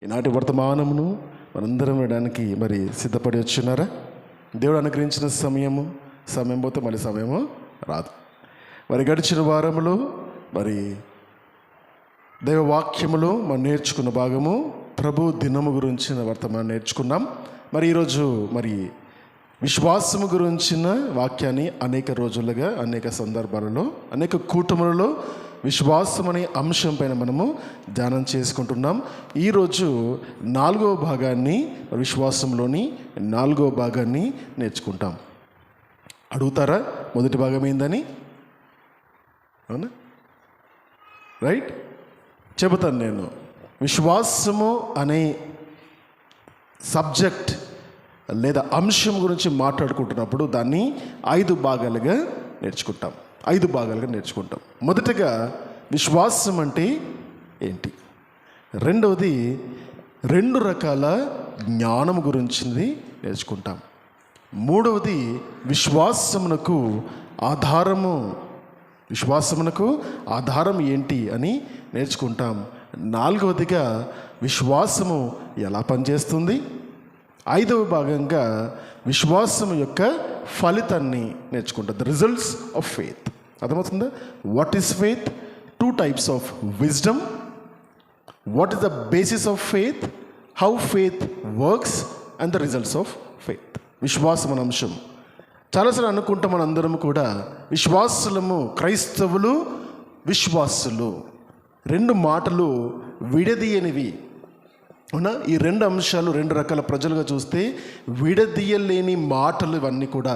ఈనాటి వర్తమానమును మనందరం వినడానికి మరి సిద్ధపడి వచ్చున్నారా? దేవుడు అనుగ్రహించిన సమయం పోతే మళ్ళీ సమయము రాదు. మరి గడిచిన వారములో మరి దైవవాక్యములో మనం నేర్చుకున్న భాగము ప్రభు దినము గురించిన వర్తమానం నేర్చుకున్నాం. మరి ఈరోజు మరి విశ్వాసము గురించిన వాక్యాన్ని అనేక రోజులుగా, అనేక సందర్భాలలో, అనేక కూటములలో విశ్వాసం అనే అంశం పైన మనము ధ్యానం చేసుకుంటున్నాం. ఈరోజు 4వ భాగాన్ని, విశ్వాసంలోని 4వ భాగాన్ని నేర్చుకుంటాం. అడుగుతారా మొదటి భాగం ఏందని? అవునా? రైట్, చెబుతాను నేను. విశ్వాసము అనే సబ్జెక్ట్ లేదా అంశం గురించి మాట్లాడుకుంటున్నప్పుడు దాన్ని 5 భాగాలుగా నేర్చుకుంటాం. మొదటగా విశ్వాసం అంటే ఏంటి, రెండవది 2 రకాల జ్ఞానం గురించి నేర్చుకుంటాం, మూడవది విశ్వాసమునకు ఆధారం ఏంటి అని నేర్చుకుంటాం, 4వదిగా విశ్వాసము ఎలా పనిచేస్తుంది, 5వ భాగంగా విశ్వాసం యొక్క ఫలితాన్ని నేర్చుకుంటాం. The results of faith. అర్థమవుతుందా? What is faith? 2 types of wisdom. What is the basis of faith, how faith works and the results of faith. విశ్వాసం అనే అంశం చాలాసార్లు అనుకుంటాం మనందరం కూడా, విశ్వాసులము, క్రైస్తవులు, విశ్వాసులు 2 మాటలు విడదీయనివి. అవునా? ఈ 2 అంశాలు 2 రకాల ప్రజలుగా చూస్తే విడదీయలేని మాటలు ఇవన్నీ కూడా.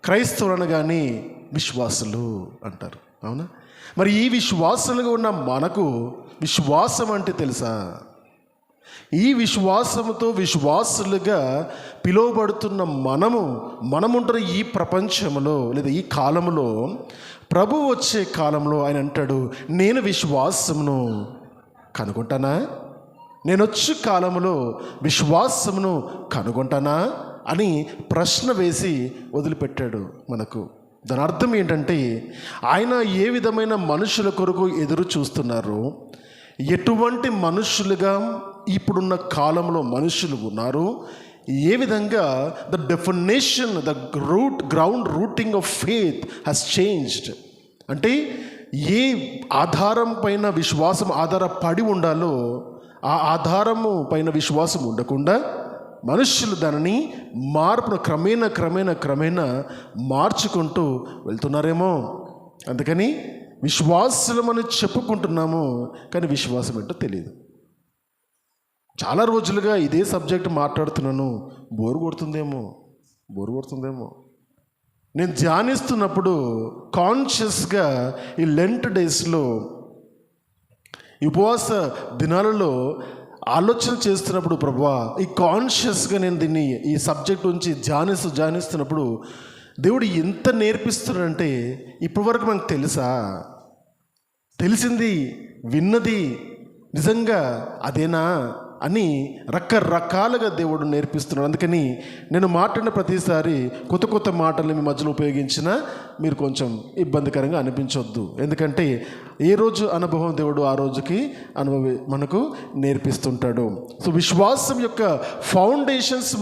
క్రైస్తవులు అనగానే విశ్వాసులు అంటారు. అవునా? మరి ఈ విశ్వాసులుగా ఉన్న మనకు విశ్వాసం అంటే తెలుసా? ఈ విశ్వాసముతో విశ్వాసులుగా పిలువబడుతున్న మనముంటున్న ఈ ప్రపంచంలో లేదా ఈ కాలంలో, ప్రభు వచ్చే కాలంలో ఆయన అంటాడు, నేను విశ్వాసమును కనుగొంటానా? నేను వచ్చే కాలంలో విశ్వాసమును కనుగొంటానా అని ప్రశ్న వేసి వదిలిపెట్టాడు మనకు. దాని అర్థం ఏంటంటే, ఆయన ఏ విధమైన మనుషుల కొరకు ఎదురు చూస్తున్నారు, ఎటువంటి మనుషులుగా ఇప్పుడున్న కాలంలో మనుషులు ఉన్నారు, ఏ విధంగా the definition, the ground rooting of faith has changed. అంటే ఏ ఆధారం పైన విశ్వాసం ఆధారపడి ఉండాలో ఆ ఆధారము పైన విశ్వాసం ఉండకుండా మనుషులు దానిని క్రమేణా మార్చుకుంటూ వెళ్తున్నారేమో. అందుకని విశ్వాసులమని చెప్పుకుంటున్నాము, కానీ విశ్వాసం ఏంటో తెలియదు. చాలా రోజులుగా ఇదే సబ్జెక్ట్ మాట్లాడుతున్నాను, బోరు కొడుతుందేమో. నేను ధ్యానిస్తున్నప్పుడు కాన్షియస్గా ఈ లెంట్ డేస్లో, ఈ ఉపవాస దినాలలో ఆలోచన చేస్తున్నప్పుడు, ప్రభువా, ఈ కాన్షియస్గా నేను దీన్ని, ఈ సబ్జెక్ట్ నుంచి ధ్యానిస్తున్నప్పుడు దేవుడు ఎంత నేర్పిస్తున్నాడంటే, ఇప్పటివరకు మనకు తెలుసా? తెలిసింది, విన్నది నిజంగా అదేనా అని రకరకాలుగా దేవుడు నేర్పిస్తున్నాడు. అందుకని నేను మాట్లాడిన ప్రతిసారి కొత్త మాటల్ని మీ మధ్యలో ఉపయోగించినా మీరు కొంచెం ఇబ్బందికరంగా అనిపించవద్దు. ఎందుకంటే ఏ రోజు అనుభవం దేవుడు ఆ రోజుకి మనకు నేర్పిస్తుంటాడు. సో విశ్వాసం యొక్క ఫౌండేషన్స్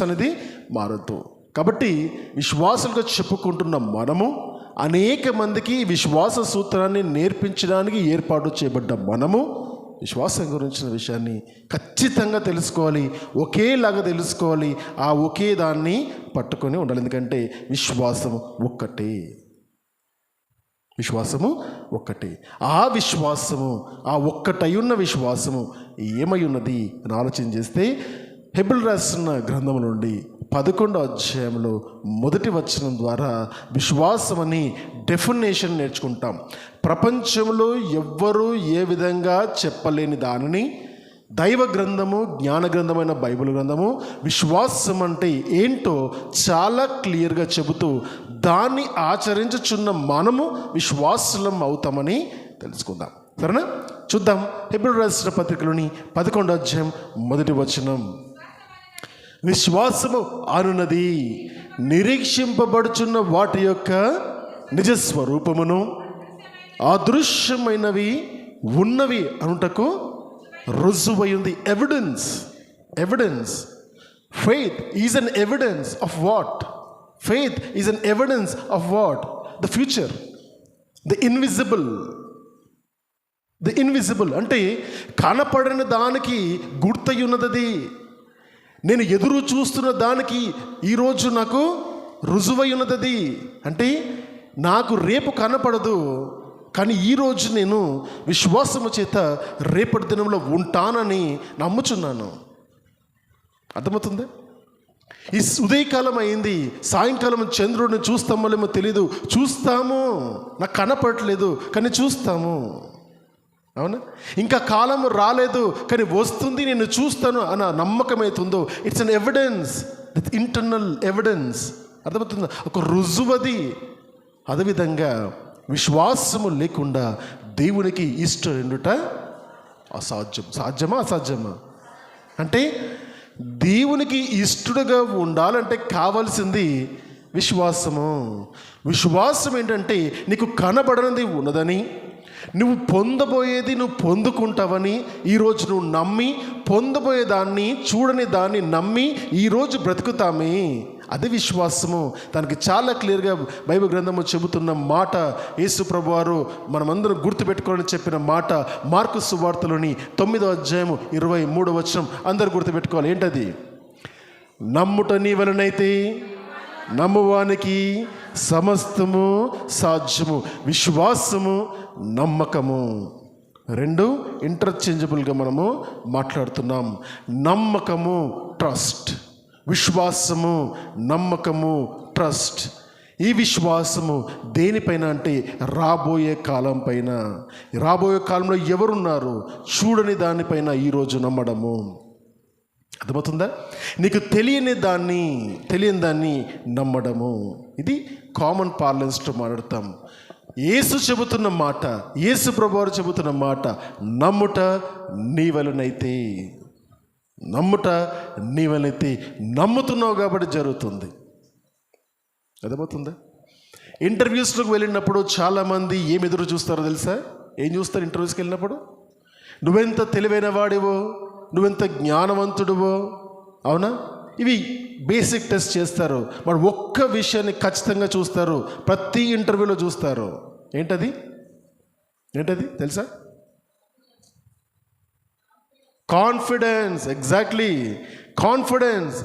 అనేది మారొద్దు. కాబట్టి విశ్వాసులుగా చెప్పుకుంటున్న మనము అనేక మందికి విశ్వాస సూత్రాన్ని నేర్పించడానికి ఏర్పాటు చేయబడ్డ మనము విశ్వాసం గురించిన విషయాన్ని ఖచ్చితంగా తెలుసుకోవాలి, ఒకేలాగా తెలుసుకోవాలి, ఆ ఒకే దాన్ని పట్టుకొని ఉండాలి. ఎందుకంటే విశ్వాసము ఒక్కటే. ఆ విశ్వాసము, ఆ ఒక్కటైయున్న విశ్వాసము ఏమై ఉన్నది అని ఆలోచన చేస్తే, హెబ్రీయులకు రాసిన గ్రంథం నుండి 11వ అధ్యాయంలో 1వ వచనం ద్వారా విశ్వాసం అని డెఫినేషన్ నేర్చుకుంటాం. ప్రపంచంలో ఎవ్వరూ ఏ విధంగా చెప్పలేని దానిని దైవ గ్రంథము, జ్ఞాన గ్రంథమైన బైబిల్ గ్రంథము విశ్వాసం అంటే ఏంటో చాలా క్లియర్గా చెబుతూ దాన్ని ఆచరించుచున్న మనము విశ్వాసులం అవుతామని తెలుసుకుందాం. సరేనా? చూద్దాం. హెబ్రీయులకు రాసిన పత్రికలోని 11వ అధ్యాయం 1వ వచనం. విశ్వాసము అనున్నది నిరీక్షింపబడుచున్న వాటి యొక్క నిజస్వరూపమును, అదృశ్యమైనవి ఉన్నవి అనుటకు రుజువైంది. Evidence. Faith is an evidence of what? Faith is an evidence of what? The future, the invisible. అంటే కనపడని దానికి గుర్తై ఉన్నది. నేను ఎదురు చూస్తున్న దానికి ఈరోజు నాకు రుజువై ఉన్నది. అంటే నాకు రేపు కనపడదు, కానీ ఈరోజు నేను విశ్వాసము చేత రేపటి దినంలో ఉంటానని నమ్ముచున్నాను. అర్థమవుతుంది? ఈ ఉదయకాలం అయింది, సాయంకాలం చంద్రుడిని చూస్తామో లేమో తెలీదు. చూస్తాము, నాకు కనపడట్లేదు కానీ చూస్తాము. అవునా? ఇంకా కాలం రాలేదు కానీ వస్తుంది, నేను చూస్తాను అన్న నమ్మకం అవుతుందో, it's an evidence, internal evidence. అర్థమవుతుందా? ఒక రుజువది. అదేవిధంగా విశ్వాసము లేకుండా దేవునికి ఇష్టం ఉండుట అసాధ్యం. సాధ్యమా అసాధ్యమా? అంటే దేవునికి ఇష్టడుగా ఉండాలంటే కావాల్సింది విశ్వాసం ఏంటంటే నీకు కనబడనిది ఉన్నదని, నువ్వు పొందబోయేది నువ్వు పొందుకుంటావని ఈరోజు నువ్వు నమ్మి, పొందబోయేదాన్ని చూడని దాన్ని నమ్మి ఈరోజు బ్రతుకుతామే. అది విశ్వాసము. దానికి చాలా క్లియర్గా బైబిల్ గ్రంథము చెబుతున్న మాట, యేసు ప్రభువారు మనమందరం గుర్తుపెట్టుకోవాలని చెప్పిన మాట మార్కు సువార్తలోని 9వ అధ్యాయము 23వ వచనం అందరూ గుర్తుపెట్టుకోవాలి. ఏంటది? నమ్ముట నీ వలనైతే నమ్మువానికి సమస్తము సాధ్యము. విశ్వాసము, నమ్మకము రెండు ఇంటర్చేంజబుల్గా మనము మాట్లాడుతున్నాం. నమ్మకము, ట్రస్ట్. విశ్వాసము, నమ్మకము, ట్రస్ట్. ఈ విశ్వాసము దేనిపైన అంటే రాబోయే కాలం పైన. రాబోయే కాలంలో ఎవరున్నారు చూడని దానిపైన ఈరోజు నమ్మడము. అర్థమవుతుందా? నీకు తెలియని దాన్ని నమ్మడము. ఇది కామన్ పార్లెన్స్తో మాట్లాడతాం. యేసు చెబుతున్న మాట, యేసు ప్రభువారు చెబుతున్న మాట, నమ్ముట నీ వలనైతే. నమ్ముతున్నావు కాబట్టి జరుగుతుంది. అర్థమవుతుందా? ఇంటర్వ్యూస్లోకి వెళ్ళినప్పుడు చాలామంది ఏం ఎదురు చూస్తారో తెలుసా? ఏం చూస్తారు ఇంటర్వ్యూస్కి వెళ్ళినప్పుడు? నువ్వెంత తెలివైన వాడివో, నువ్వెంత జ్ఞానవంతుడివో. అవునా? ఇవి బేసిక్ టెస్ట్ చేస్తారు. మరి ఒక్క విషయాన్ని ఖచ్చితంగా చూస్తారు, ప్రతి ఇంటర్వ్యూలో చూస్తారు. ఏంటది తెలుసా? కాన్ఫిడెన్స్. Exactly, confidence.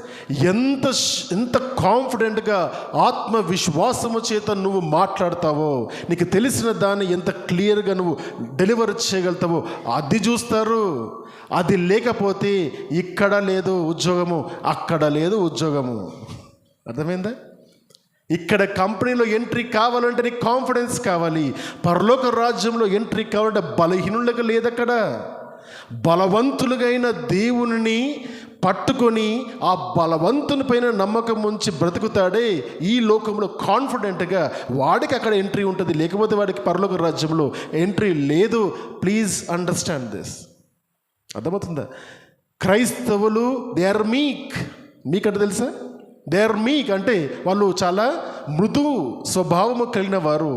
ఎంత కాన్ఫిడెంట్గా ఆత్మవిశ్వాసము చేత నువ్వు మాట్లాడతావో, నీకు తెలిసిన దాన్ని ఎంత క్లియర్గా నువ్వు డెలివర్ చేయగలుగుతావో అది చూస్తారు. అది లేకపోతే ఇక్కడ లేదు ఉద్యోగము, అక్కడ లేదు ఉద్యోగము. అర్థమైందా? ఇక్కడ కంపెనీలో ఎంట్రీ కావాలంటే నీకు కాన్ఫిడెన్స్ కావాలి. పరలోక రాజ్యంలో ఎంట్రీ కావాలంటే బలహీనులకు లేదు. అక్కడ బలవంతులుగైన దేవుని పట్టుకొని ఆ బలవంతుని పైన నమ్మకం ఉంచి బ్రతుకుతాడే ఈ లోకంలో కాన్ఫిడెంట్గా, వాడికి అక్కడ ఎంట్రీ ఉంటుంది. లేకపోతే వాడికి పరలోక రాజ్యంలో ఎంట్రీ లేదు. Please understand this. అర్థమవుతుందా? క్రైస్తవులు దే ఆర్ మీక్ అంటే తెలుసా? దే ఆర్ మీక్ అంటే వాళ్ళు చాలా మృదు స్వభావము కలిగిన వారు.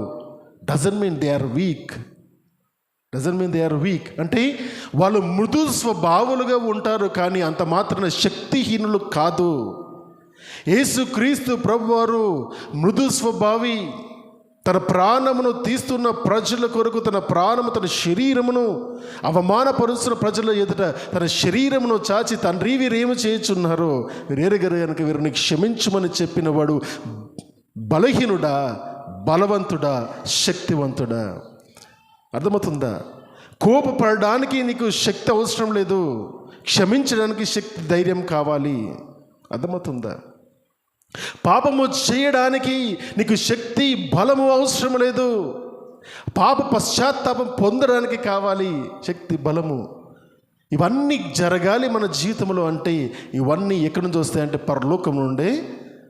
Doesn't mean they are weak. అంటే వాళ్ళు మృదు స్వభావాలుగా ఉంటారు, కానీ అంత మాత్రాన శక్తిహీనులు కాదు. యేసుక్రీస్తు ప్రభువారు మృదు స్వభావి. తన ప్రాణమును తీస్తున్న ప్రజల కొరకు తన శరీరమును అవమానపరుస్తున్న ప్రజల ఎదుట తన శరీరమును చాచి, తండ్రి వీరేమి చేయుచున్నారో వీరెరుగరు కనుక వీరిని క్షమించమని చెప్పిన వాడు బలహీనుడా, బలవంతుడా, శక్తివంతుడా? అర్థమవుతుందా? కోపపడడానికి నీకు శక్తి అవసరం లేదు, క్షమించడానికి శక్తి, ధైర్యం కావాలి. అర్థమవుతుందా? పాపము చేయడానికి నీకు శక్తి, బలము అవసరం లేదు. పాప పశ్చాత్తాపం పొందడానికి కావాలి శక్తి, బలము. ఇవన్నీ జరగాలి మన జీవితంలో. అంటే ఇవన్నీ ఎక్కడి నుంచి వస్తాయంటే పరలోకం నుండే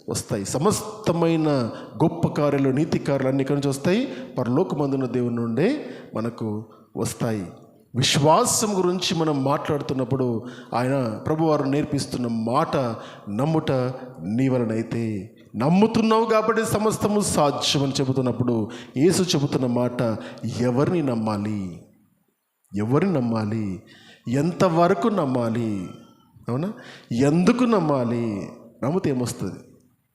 వస్తాయి. సమస్తమైన గొప్ప కార్యాలు, నీతి కార్యాలు అన్నీ ఎక్కడి నుంచి వస్తాయి? పరలోకమందున్న దేవుని నుండే మనకు వస్తాయి. విశ్వాసం గురించి మనం మాట్లాడుతున్నప్పుడు ఆయన ప్రభువారు నేర్పిస్తున్న మాట, నమ్ముట నీ వలనైతే. నమ్ముతున్నావు కాబట్టి సమస్తము సాధ్యం అని చెబుతున్నప్పుడు యేసు చెబుతున్న మాట, ఎవరిని నమ్మాలి? ఎంతవరకు నమ్మాలి? అవునా? ఎందుకు నమ్మాలి? నమ్మితే ఏమొస్తుంది?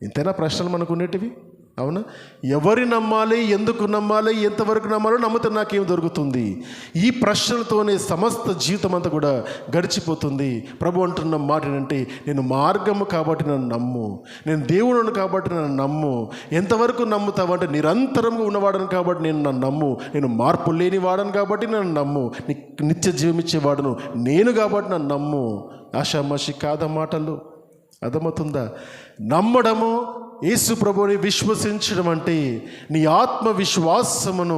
ఇంతేనా ప్రశ్నలు మనకు ఉండేటివి? అవునా? ఎవరి నమ్మాలి, ఎందుకు నమ్మాలి, ఎంతవరకు నమ్మాలో నమ్మితే నాకేం దొరుకుతుంది? ఈ ప్రశ్నలతోనే సమస్త జీవితం అంతా కూడా గడిచిపోతుంది. ప్రభు అంటున్న మాట ఏంటంటే, నేను మార్గము కాబట్టి నన్ను నమ్ము, నేను దేవుడును కాబట్టి నన్ను నమ్ము. ఎంతవరకు నమ్ముతావంటే, నిరంతరంగా ఉన్నవాడను కాబట్టి నేను నన్ను నమ్ము, నేను మార్పు లేని వాడను కాబట్టి నన్ను నమ్ము, నిత్య జీవం ఇచ్చేవాడును నేను కాబట్టి నన్ను నమ్ము. ఆషామాషి కాదా మాటలు? అర్థమవుతుందా? నమ్మడము, యేసు ప్రభువుని విశ్వసించడం అంటే నీ ఆత్మ విశ్వాసమును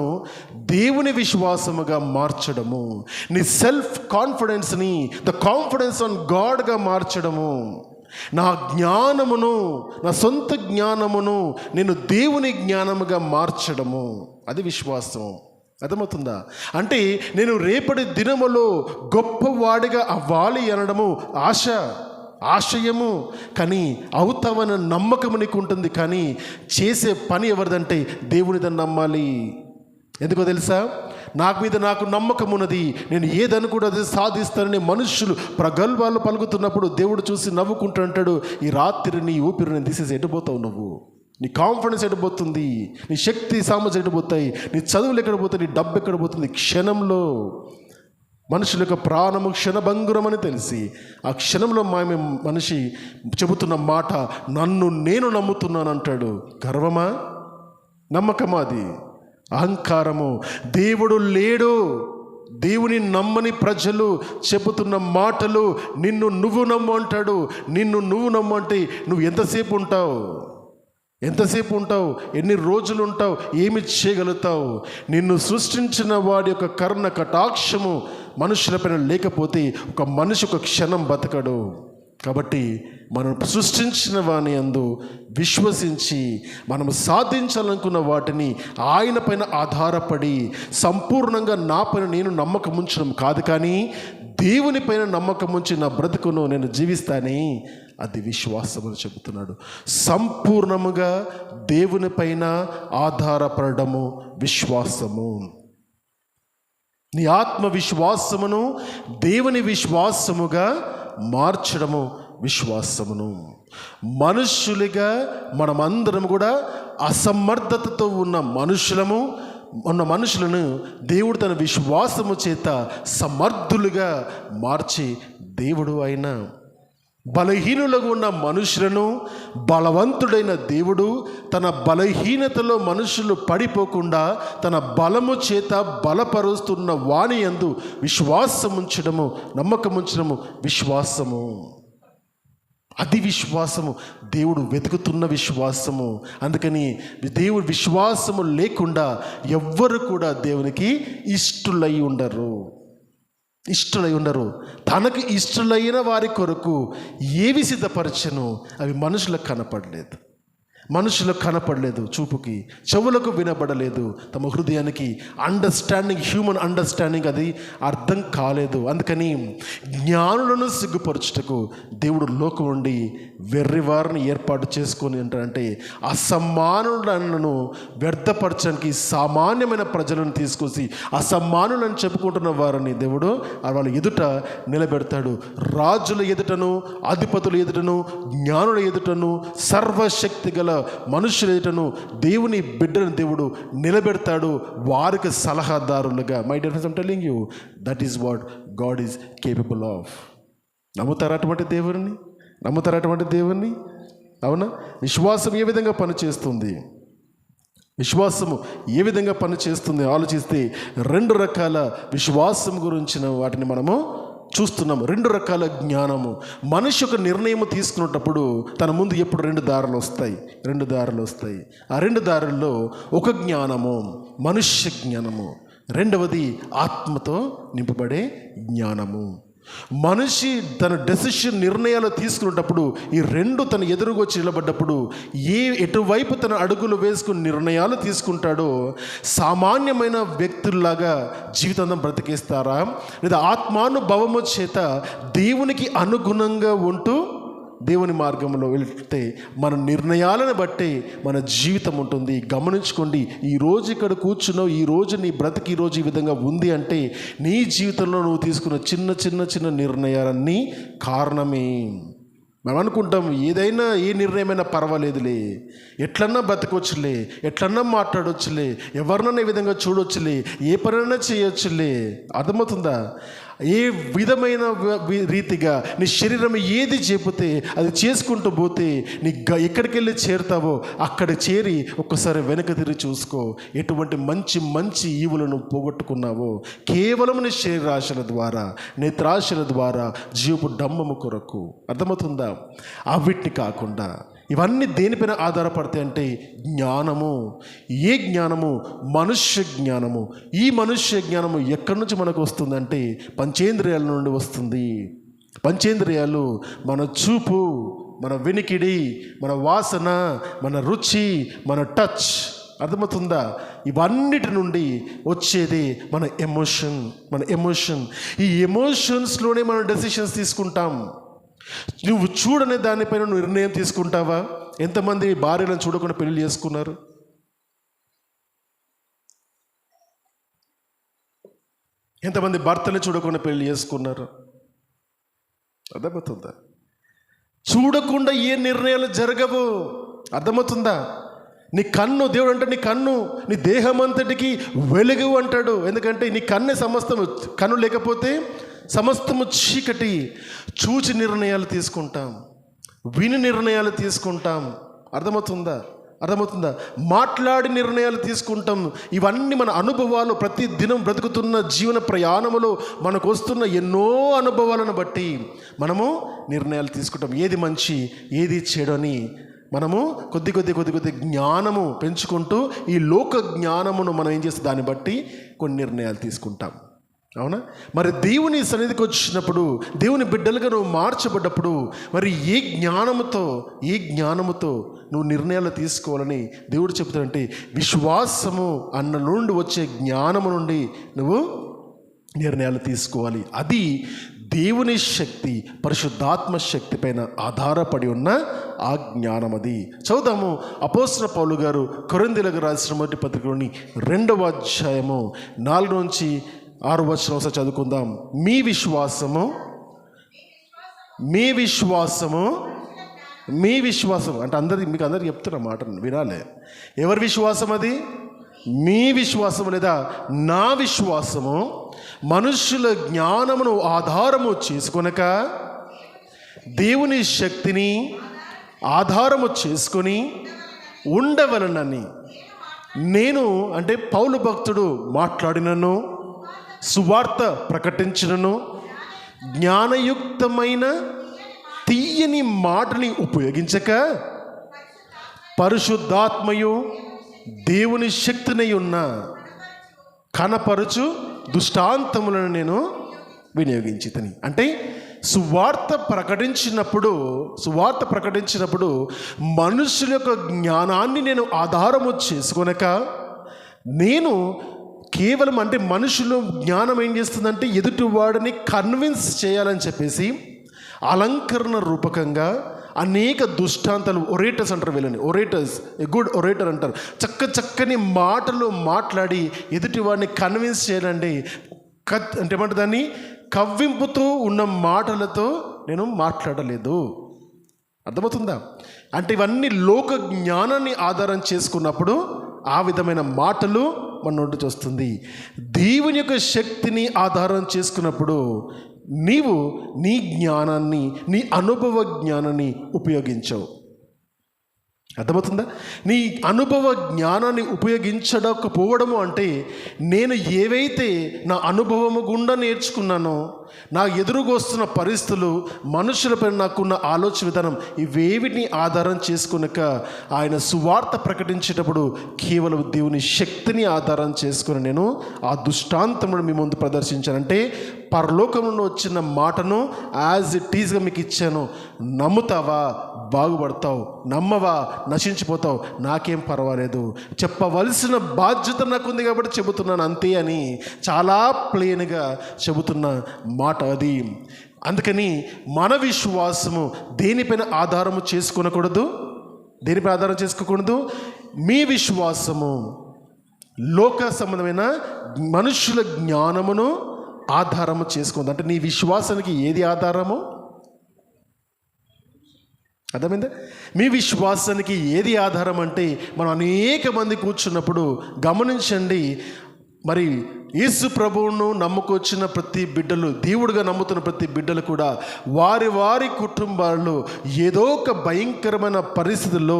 దేవుని విశ్వాసముగా మార్చడము, నీ సెల్ఫ్ కాన్ఫిడెన్స్ని ద కాన్ఫిడెన్స్ ఆన్ గాడ్గా మార్చడము. నా జ్ఞానమును, నా సొంత జ్ఞానమును నేను దేవుని జ్ఞానముగా మార్చడము, అది విశ్వాసం. అర్థమవుతుందా? అంటే నేను రేపటి దినములో గొప్పవాడిగా అవ్వాలి అనడము ఆశయము, కానీ అవుతావన్న నమ్మకము నీకు ఉంటుంది. కానీ చేసే పని ఎవరిదంటే దేవునిదని నమ్మాలి. ఎందుకో తెలుసా? నాకు నమ్మకం ఉన్నది, నేను ఏదని కూడా అది సాధిస్తానని మనుషులు ప్రగల్భాలు పలుకుతున్నప్పుడు దేవుడు చూసి నవ్వుకుంటూ అంటాడు, ఈ రాత్రి నీ ఊపిరి నేను తీసేసి ఎటుపోతావు, నువ్వు నీ కాన్ఫిడెన్స్ ఎడిపోతుంది, నీ శక్తి సామర్థ్యం ఎడిపోతాయి, నీ చదువులు ఎక్కడ పోతాయి, నీ డబ్బు ఎక్కడ పోతుంది. క్షణంలో మనుషుల యొక్క ప్రాణము క్షణభంగురం అని తెలిసి ఆ క్షణంలో మనిషి చెబుతున్న మాట, నన్ను నేను నమ్ముతున్నాను అంటాడు. గర్వమా? నమ్మకమా? అది అహంకారము. దేవుడు లేడు, దేవుని నమ్మని ప్రజలు చెబుతున్న మాటలు, నిన్ను నువ్వు నమ్ము అంటాడు. నిన్ను నువ్వు నమ్ము అంటే నువ్వు ఎంతసేపు ఉంటావు? ఎన్ని రోజులు ఉంటావు? ఏమి చేయగలుగుతావు? నిన్ను సృష్టించిన వాడి యొక్క కరుణ కటాక్షము మనుషులపైన లేకపోతే ఒక మనిషి ఒక క్షణం బతకడు. కాబట్టి మనం సృష్టించిన వాని యందు విశ్వసించి మనము సాధించాలనుకున్న వాటిని ఆయన పైన ఆధారపడి సంపూర్ణంగా నా పైన నేను నమ్మకం ఉంచడం కాదు, కానీ దేవుని పైన నమ్మకం ఉంచి నా బ్రతుకును నేను జీవిస్తానే, అది విశ్వాసం అని చెబుతున్నాడు. సంపూర్ణముగా దేవుని పైన ఆధారపడము విశ్వాసము. నీ ఆత్మ విశ్వాసమును దేవుని విశ్వాసముగా మార్చడము విశ్వాసమును. మనుష్యులుగా మనమందరం కూడా అసమర్థతతో ఉన్న మనుషులను దేవుడు తన విశ్వాసము చేత సమర్థులుగా మార్చి దేవుడు అయిన బలహీనులుగా ఉన్న మనుషులను బలవంతుడైన దేవుడు తన బలహీనతలో మనుషులు పడిపోకుండా తన బలము చేత బలపరుస్తున్న వాని యందు విశ్వాసం ఉంచడము, నమ్మకం ఉంచడము విశ్వాసము. అది విశ్వాసము, దేవుడు వెతుకుతున్న విశ్వాసము. అందుకని దేవుడు విశ్వాసము లేకుండా ఎవ్వరు కూడా దేవునికి ఇష్టలై ఉండరు. తనకు ఇష్టలైన వారి కొరకు ఏవి సిద్ధపరచను అవి మనుషులకు కనపడలేదు, చూపుకి, చెవులకు వినబడలేదు, తమ హృదయానికి హ్యూమన్ అండర్స్టాండింగ్ అది అర్థం కాలేదు. అందుకని జ్ఞానులను సిగ్గుపరచుటకు దేవుడు లోకం నుండి వెర్రివారిని ఏర్పాటు చేసుకొని అంటే అసమానులను వ్యర్థపరచడానికి సామాన్యమైన ప్రజలను తీసుకొచ్చి అసమానులను చెప్పుకుంటున్న వారిని దేవుడు వాళ్ళ ఎదుట నిలబెడతాడు. రాజుల ఎదుటను, అధిపతుల ఎదుటను, జ్ఞానుల ఎదుటను, సర్వశక్తి గల మనుషుల ఎదుటను దేవుని బిడ్డను దేవుడు నిలబెడతాడు, వారికి సలహాదారులుగా. My dear friends, I'm telling you, that is what God is capable of. నమ్ముతారా అటువంటి దేవుణ్ణి? అవునా? విశ్వాసం ఏ విధంగా పనిచేస్తుంది ఆలోచిస్తే 2 రకాల విశ్వాసం గురించిన వాటిని మనము చూస్తున్నాము. 2 రకాల జ్ఞానము. మనిషి ఒక నిర్ణయం తీసుకునేటప్పుడు తన ముందు ఎప్పుడు 2 దారులు వస్తాయి. ఆ 2 దారుల్లో ఒక జ్ఞానము మనుష్య జ్ఞానము, రెండవది ఆత్మతో నింపబడే జ్ఞానము. మనిషి తన డెసిషన్ నిర్ణయాలు తీసుకునేటప్పుడు ఈ 2 తన ఎదురుగా వచ్చి నిలబడ్డప్పుడు ఎటువైపు తన అడుగులు వేసుకుని నిర్ణయాలు తీసుకుంటాడో, సామాన్యమైన వ్యక్తుల్లాగా జీవితాంతం బ్రతికేస్తారా, లేదా ఆత్మానుభవము చేత దేవునికి అనుగుణంగా ఉంటూ దేవుని మార్గంలో వెళ్తే మన నిర్ణయాలను బట్టే మన జీవితం ఉంటుంది. గమనించుకోండి, ఈరోజు ఇక్కడ కూర్చున్నావు, ఈరోజు నీ బ్రతికి ఈరోజు ఈ విధంగా ఉంది అంటే నీ జీవితంలో నువ్వు తీసుకున్న చిన్న చిన్న చిన్న నిర్ణయాలన్నీ కారణమే. మనం అనుకుంటాం ఏదైనా ఏ నిర్ణయమైనా పర్వాలేదులే, ఎట్లన్నా బతకొచ్చులే, ఎట్లన్నా మాట్లాడొచ్చులే, ఎవరినన్నా ఈ విధంగా చూడొచ్చులే, ఏ పనైనా చేయొచ్చులే. అర్థమవుతుందా? ఏ విధమైన రీతిగా నీ శరీరం ఏది చెబితే అది చేసుకుంటూ పోతే నీ ఎక్కడికి వెళ్ళి చేరుతావో అక్కడ చేరి ఒక్కసారి వెనక తిరిగి చూసుకో. ఎటువంటి మంచి మంచి ఈవులను పోగొట్టుకున్నావో కేవలం నీ శరీరాశల ద్వారా, నేత్రాశల ద్వారా, జీవపు డంబము కొరకు. అర్థమవుతుందా? అవిటిని కాకుండా ఇవన్నీ దేనిపైన ఆధారపడతాయి అంటే జ్ఞానము. ఏ జ్ఞానము? మనుష్య జ్ఞానము. ఈ మనుష్య జ్ఞానము ఎక్కడి నుంచి మనకు వస్తుందంటే పంచేంద్రియాల నుండి వస్తుంది. పంచేంద్రియాలు మన చూపు, మన వినికిడి, మన వాసన, మన రుచి, మన టచ్. అర్థమవుతుందా? ఇవన్నిటి నుండి వచ్చేది మన ఎమోషన్. ఈ ఎమోషన్స్లోనే మనం డెసిషన్స్ తీసుకుంటాం. నువ్వు చూడనే దానిపైన నువ్వు నిర్ణయం తీసుకుంటావా? ఎంతమంది భార్యలను చూడకుండా పెళ్లి చేసుకున్నారు? ఎంతమంది భర్తని చూడకుండా పెళ్లి చేసుకున్నారు? అర్థమవుతుందా? చూడకుండా ఏ నిర్ణయాలు జరగవు. అర్థమవుతుందా? నీ కన్ను, దేవుడు అంటే నీ కన్ను నీ దేహం అంతటికి వెలుగు అంటాడు. ఎందుకంటే నీ కన్నే సమస్తము. కన్ను లేకపోతే సమస్తము చీకటి. చూచి నిర్ణయాలు తీసుకుంటాం, విని నిర్ణయాలు తీసుకుంటాం. అర్థమవుతుందా? మాట్లాడి నిర్ణయాలు తీసుకుంటాం. ఇవన్నీ మన అనుభవాలు, ప్రతి దినం బ్రతుకుతున్న జీవన ప్రయాణములో మనకు వస్తున్న ఎన్నో అనుభవాలను బట్టి మనము నిర్ణయాలు తీసుకుంటాం. ఏది మంచి, ఏది చెడు అని మనము కొద్ది జ్ఞానము పెంచుకుంటూ ఈ లోక జ్ఞానమును మనం ఏం చేస్తాం, దాన్ని బట్టి కొన్ని నిర్ణయాలు తీసుకుంటాం. అవునా? మరి దేవుని సన్నిధికి వచ్చినప్పుడు, దేవుని బిడ్డలుగా నువ్వు మార్చబడ్డప్పుడు మరి ఏ జ్ఞానముతో నువ్వు నిర్ణయాలు తీసుకోవాలని దేవుడు చెప్తాడంటే విశ్వాసము అన్న నుండి వచ్చే జ్ఞానము నుండి నువ్వు నిర్ణయాలు తీసుకోవాలి. అది దేవుని శక్తి, పరిశుద్ధాత్మ శక్తి పైన ఆధారపడి ఉన్న ఆ జ్ఞానం. అది చదువుదాము. అపోస్తలుడైన పౌలు గారు కొరింథీయులకు రాసిన మొదటి పత్రికలోని 2వ అధ్యాయము 4 నుంచి 6 వచనం ఒకసారి చదువుకుందాం. మీ విశ్వాసము అంటే మీకు అందరికి చెప్తున్న మాట వినాలి. ఎవరి విశ్వాసం అది? మీ విశ్వాసము లేదా నా విశ్వాసము మనుష్యుల జ్ఞానమును ఆధారము చేసుకొనక దేవుని శక్తిని ఆధారము చేసుకొని ఉండవలనని నేను, అంటే పౌలు భక్తుడు మాట్లాడినను, సువార్త ప్రకటించినను, జ్ఞానయుక్తమైన తీయని మాటని ఉపయోగించక పరిశుద్ధాత్మయు దేవుని శక్తినై ఉన్న కనపరుచు దుష్టాంతములను నేను వినియోగించితిని. అంటే సువార్త ప్రకటించినప్పుడు మనుషుల యొక్క జ్ఞానాన్ని నేను ఆధారము చేసుకొనక, నేను కేవలం అంటే మనుషులు జ్ఞానం ఏం చేస్తుందంటే ఎదుటివాడిని కన్విన్స్ చేయాలని చెప్పేసి అలంకరణ రూపకంగా అనేక దుష్టాంతాలు, ఒరేటర్స్ అంటారు వీళ్ళని, ఏ గుడ్ ఒరేటర్ అంటారు. చక్కని మాటలు మాట్లాడి ఎదుటివాడిని కన్విన్స్ చేయాలండి. అంటే ఏమంటే దాన్ని కవ్వింపుతో ఉన్న మాటలతో నేను మాట్లాడలేదు. అర్థమవుతుందా? అంటే ఇవన్నీ లోక జ్ఞానాన్ని ఆధారం చేసుకున్నప్పుడు ఆ విధమైన మాటలు మన నోటికి వస్తుంది. దేవుని యొక్క శక్తిని ఆధారం చేసుకున్నప్పుడు నీవు నీ జ్ఞానాన్ని, నీ అనుభవ జ్ఞానాన్ని ఉపయోగించవు. అర్థమవుతుందా? నీ అనుభవ జ్ఞానాన్ని ఉపయోగించకపోవడము అంటే నేను ఏవైతే నా అనుభవము గుండా నేర్చుకున్నానో, నా ఎదురుగా వస్తున్న పరిస్థితులు, మనుషులపై నాకున్న ఆలోచన విధానం, ఇవేవిని ఆధారం చేసుకునక ఆయన సువార్త ప్రకటించేటప్పుడు కేవలం దేవుని శక్తిని ఆధారం చేసుకుని నేను ఆ దుష్టాంతమును మీ ముందు ప్రదర్శించానంటే పరలోకంలో వచ్చిన మాటను యాజ్ ఇట్ ఈజ్గా మీకు ఇచ్చాను. నమ్ముతావా? బాగుపడతావు. నమ్మవా? నశించిపోతావు. నాకేం పర్వాలేదు, చెప్పవలసిన బాధ్యత నాకుంది కాబట్టి చెబుతున్నాను అంతే అని చాలా ప్లెయిన్గా చెబుతున్న మాట అది. అందుకని మన విశ్వాసము దేనిపైన ఆధారము చేసుకోకూడదు, దేనిపై ఆధారం చేసుకోకూడదు. మీ విశ్వాసము లోక సంబంధమైన మనుషుల జ్ఞానమును ఆధారము చేసుకోండి. అంటే నీ విశ్వాసానికి ఏది ఆధారము? అర్థమైందా? మీ విశ్వాసానికి ఏది ఆధారం అంటే, మనం అనేక మంది కూర్చున్నప్పుడు గమనించండి, మరి యేసు ప్రభువును నమ్ముకొచ్చిన ప్రతి బిడ్డలు, దేవుడిగా నమ్ముతున్న ప్రతి బిడ్డలు కూడా వారి వారి కుటుంబాల్లో ఏదో ఒక భయంకరమైన పరిస్థితుల్లో,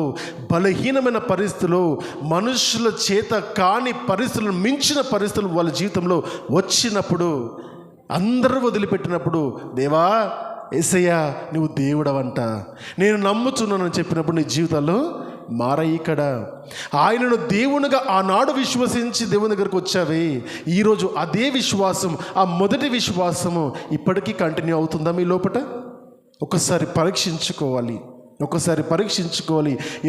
బలహీనమైన పరిస్థితుల్లో, మనుషుల చేత కాని పరిస్థితులను మించిన పరిస్థితులు వాళ్ళ జీవితంలో వచ్చినప్పుడు, అందరూ వదిలిపెట్టినప్పుడు, దేవా యేసయ్యా నువ్వు దేవుడవంట, నేను నమ్ముతున్నానని చెప్పినప్పుడు నీ జీవితాల్లో మారాయి. ఇక్కడ ఆయనను దేవునిగా ఆనాడు విశ్వసించి దేవుని దగ్గరకు వచ్చావే, ఈరోజు అదే విశ్వాసం, ఆ మొదటి విశ్వాసము ఇప్పటికీ కంటిన్యూ అవుతుందా మీ లోపల? ఒకసారి పరీక్షించుకోవాలి.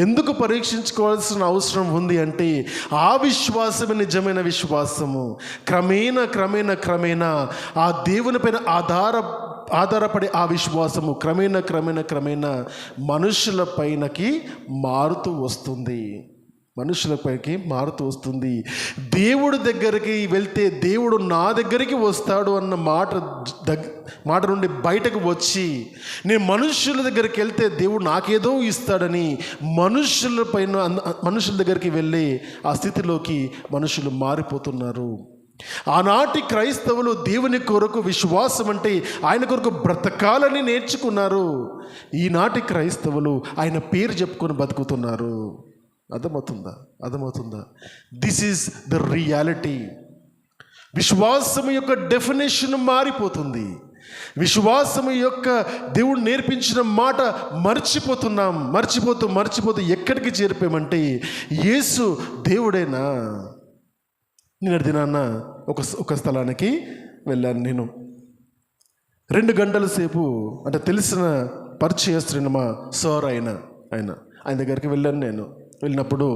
ఎందుకు పరీక్షించుకోవాల్సిన అవసరం ఉంది అంటే, ఆ విశ్వాసమే నిజమైన విశ్వాసము. క్రమేణా ఆ దేవుని పైన ఆధారపడి ఆ విశ్వాసము క్రమేణా మనుషుల పైనకి మారుతూ వస్తుంది. దేవుడి దగ్గరికి వెళ్తే దేవుడు నా దగ్గరికి వస్తాడు అన్న మాట నుండి బయటకు వచ్చి, నేను మనుషుల దగ్గరికి వెళ్తే దేవుడు నాకేదో ఇస్తాడని మనుషుల దగ్గరికి వెళ్ళి ఆ స్థితిలోకి మనుషులు మారిపోతున్నారు. ఆనాటి క్రైస్తవులు దేవుని కొరకు విశ్వాసం అంటే ఆయన కొరకు బ్రతకాలని నేర్చుకున్నారు. ఈనాటి క్రైస్తవులు ఆయన పేరు చెప్పుకొని బతుకుతున్నారు. అర్థమవుతుందా? This is the reality. విశ్వాసం యొక్క డెఫినేషన్ మారిపోతుంది. విశ్వాసం యొక్క దేవుడు నేర్పించిన మాట మర్చిపోతూ ఎక్కడికి చేరిపోయామంటే, యేసు దేవుడేనా? నిన్న దినాన్న ఒక స్థలానికి వెళ్ళాను. నేను 2 గంటల సేపు, అంటే తెలిసిన పరిచయస్తున్న మా సార్ ఆయన దగ్గరికి వెళ్ళాను. నేను వెళ్ళినప్పుడు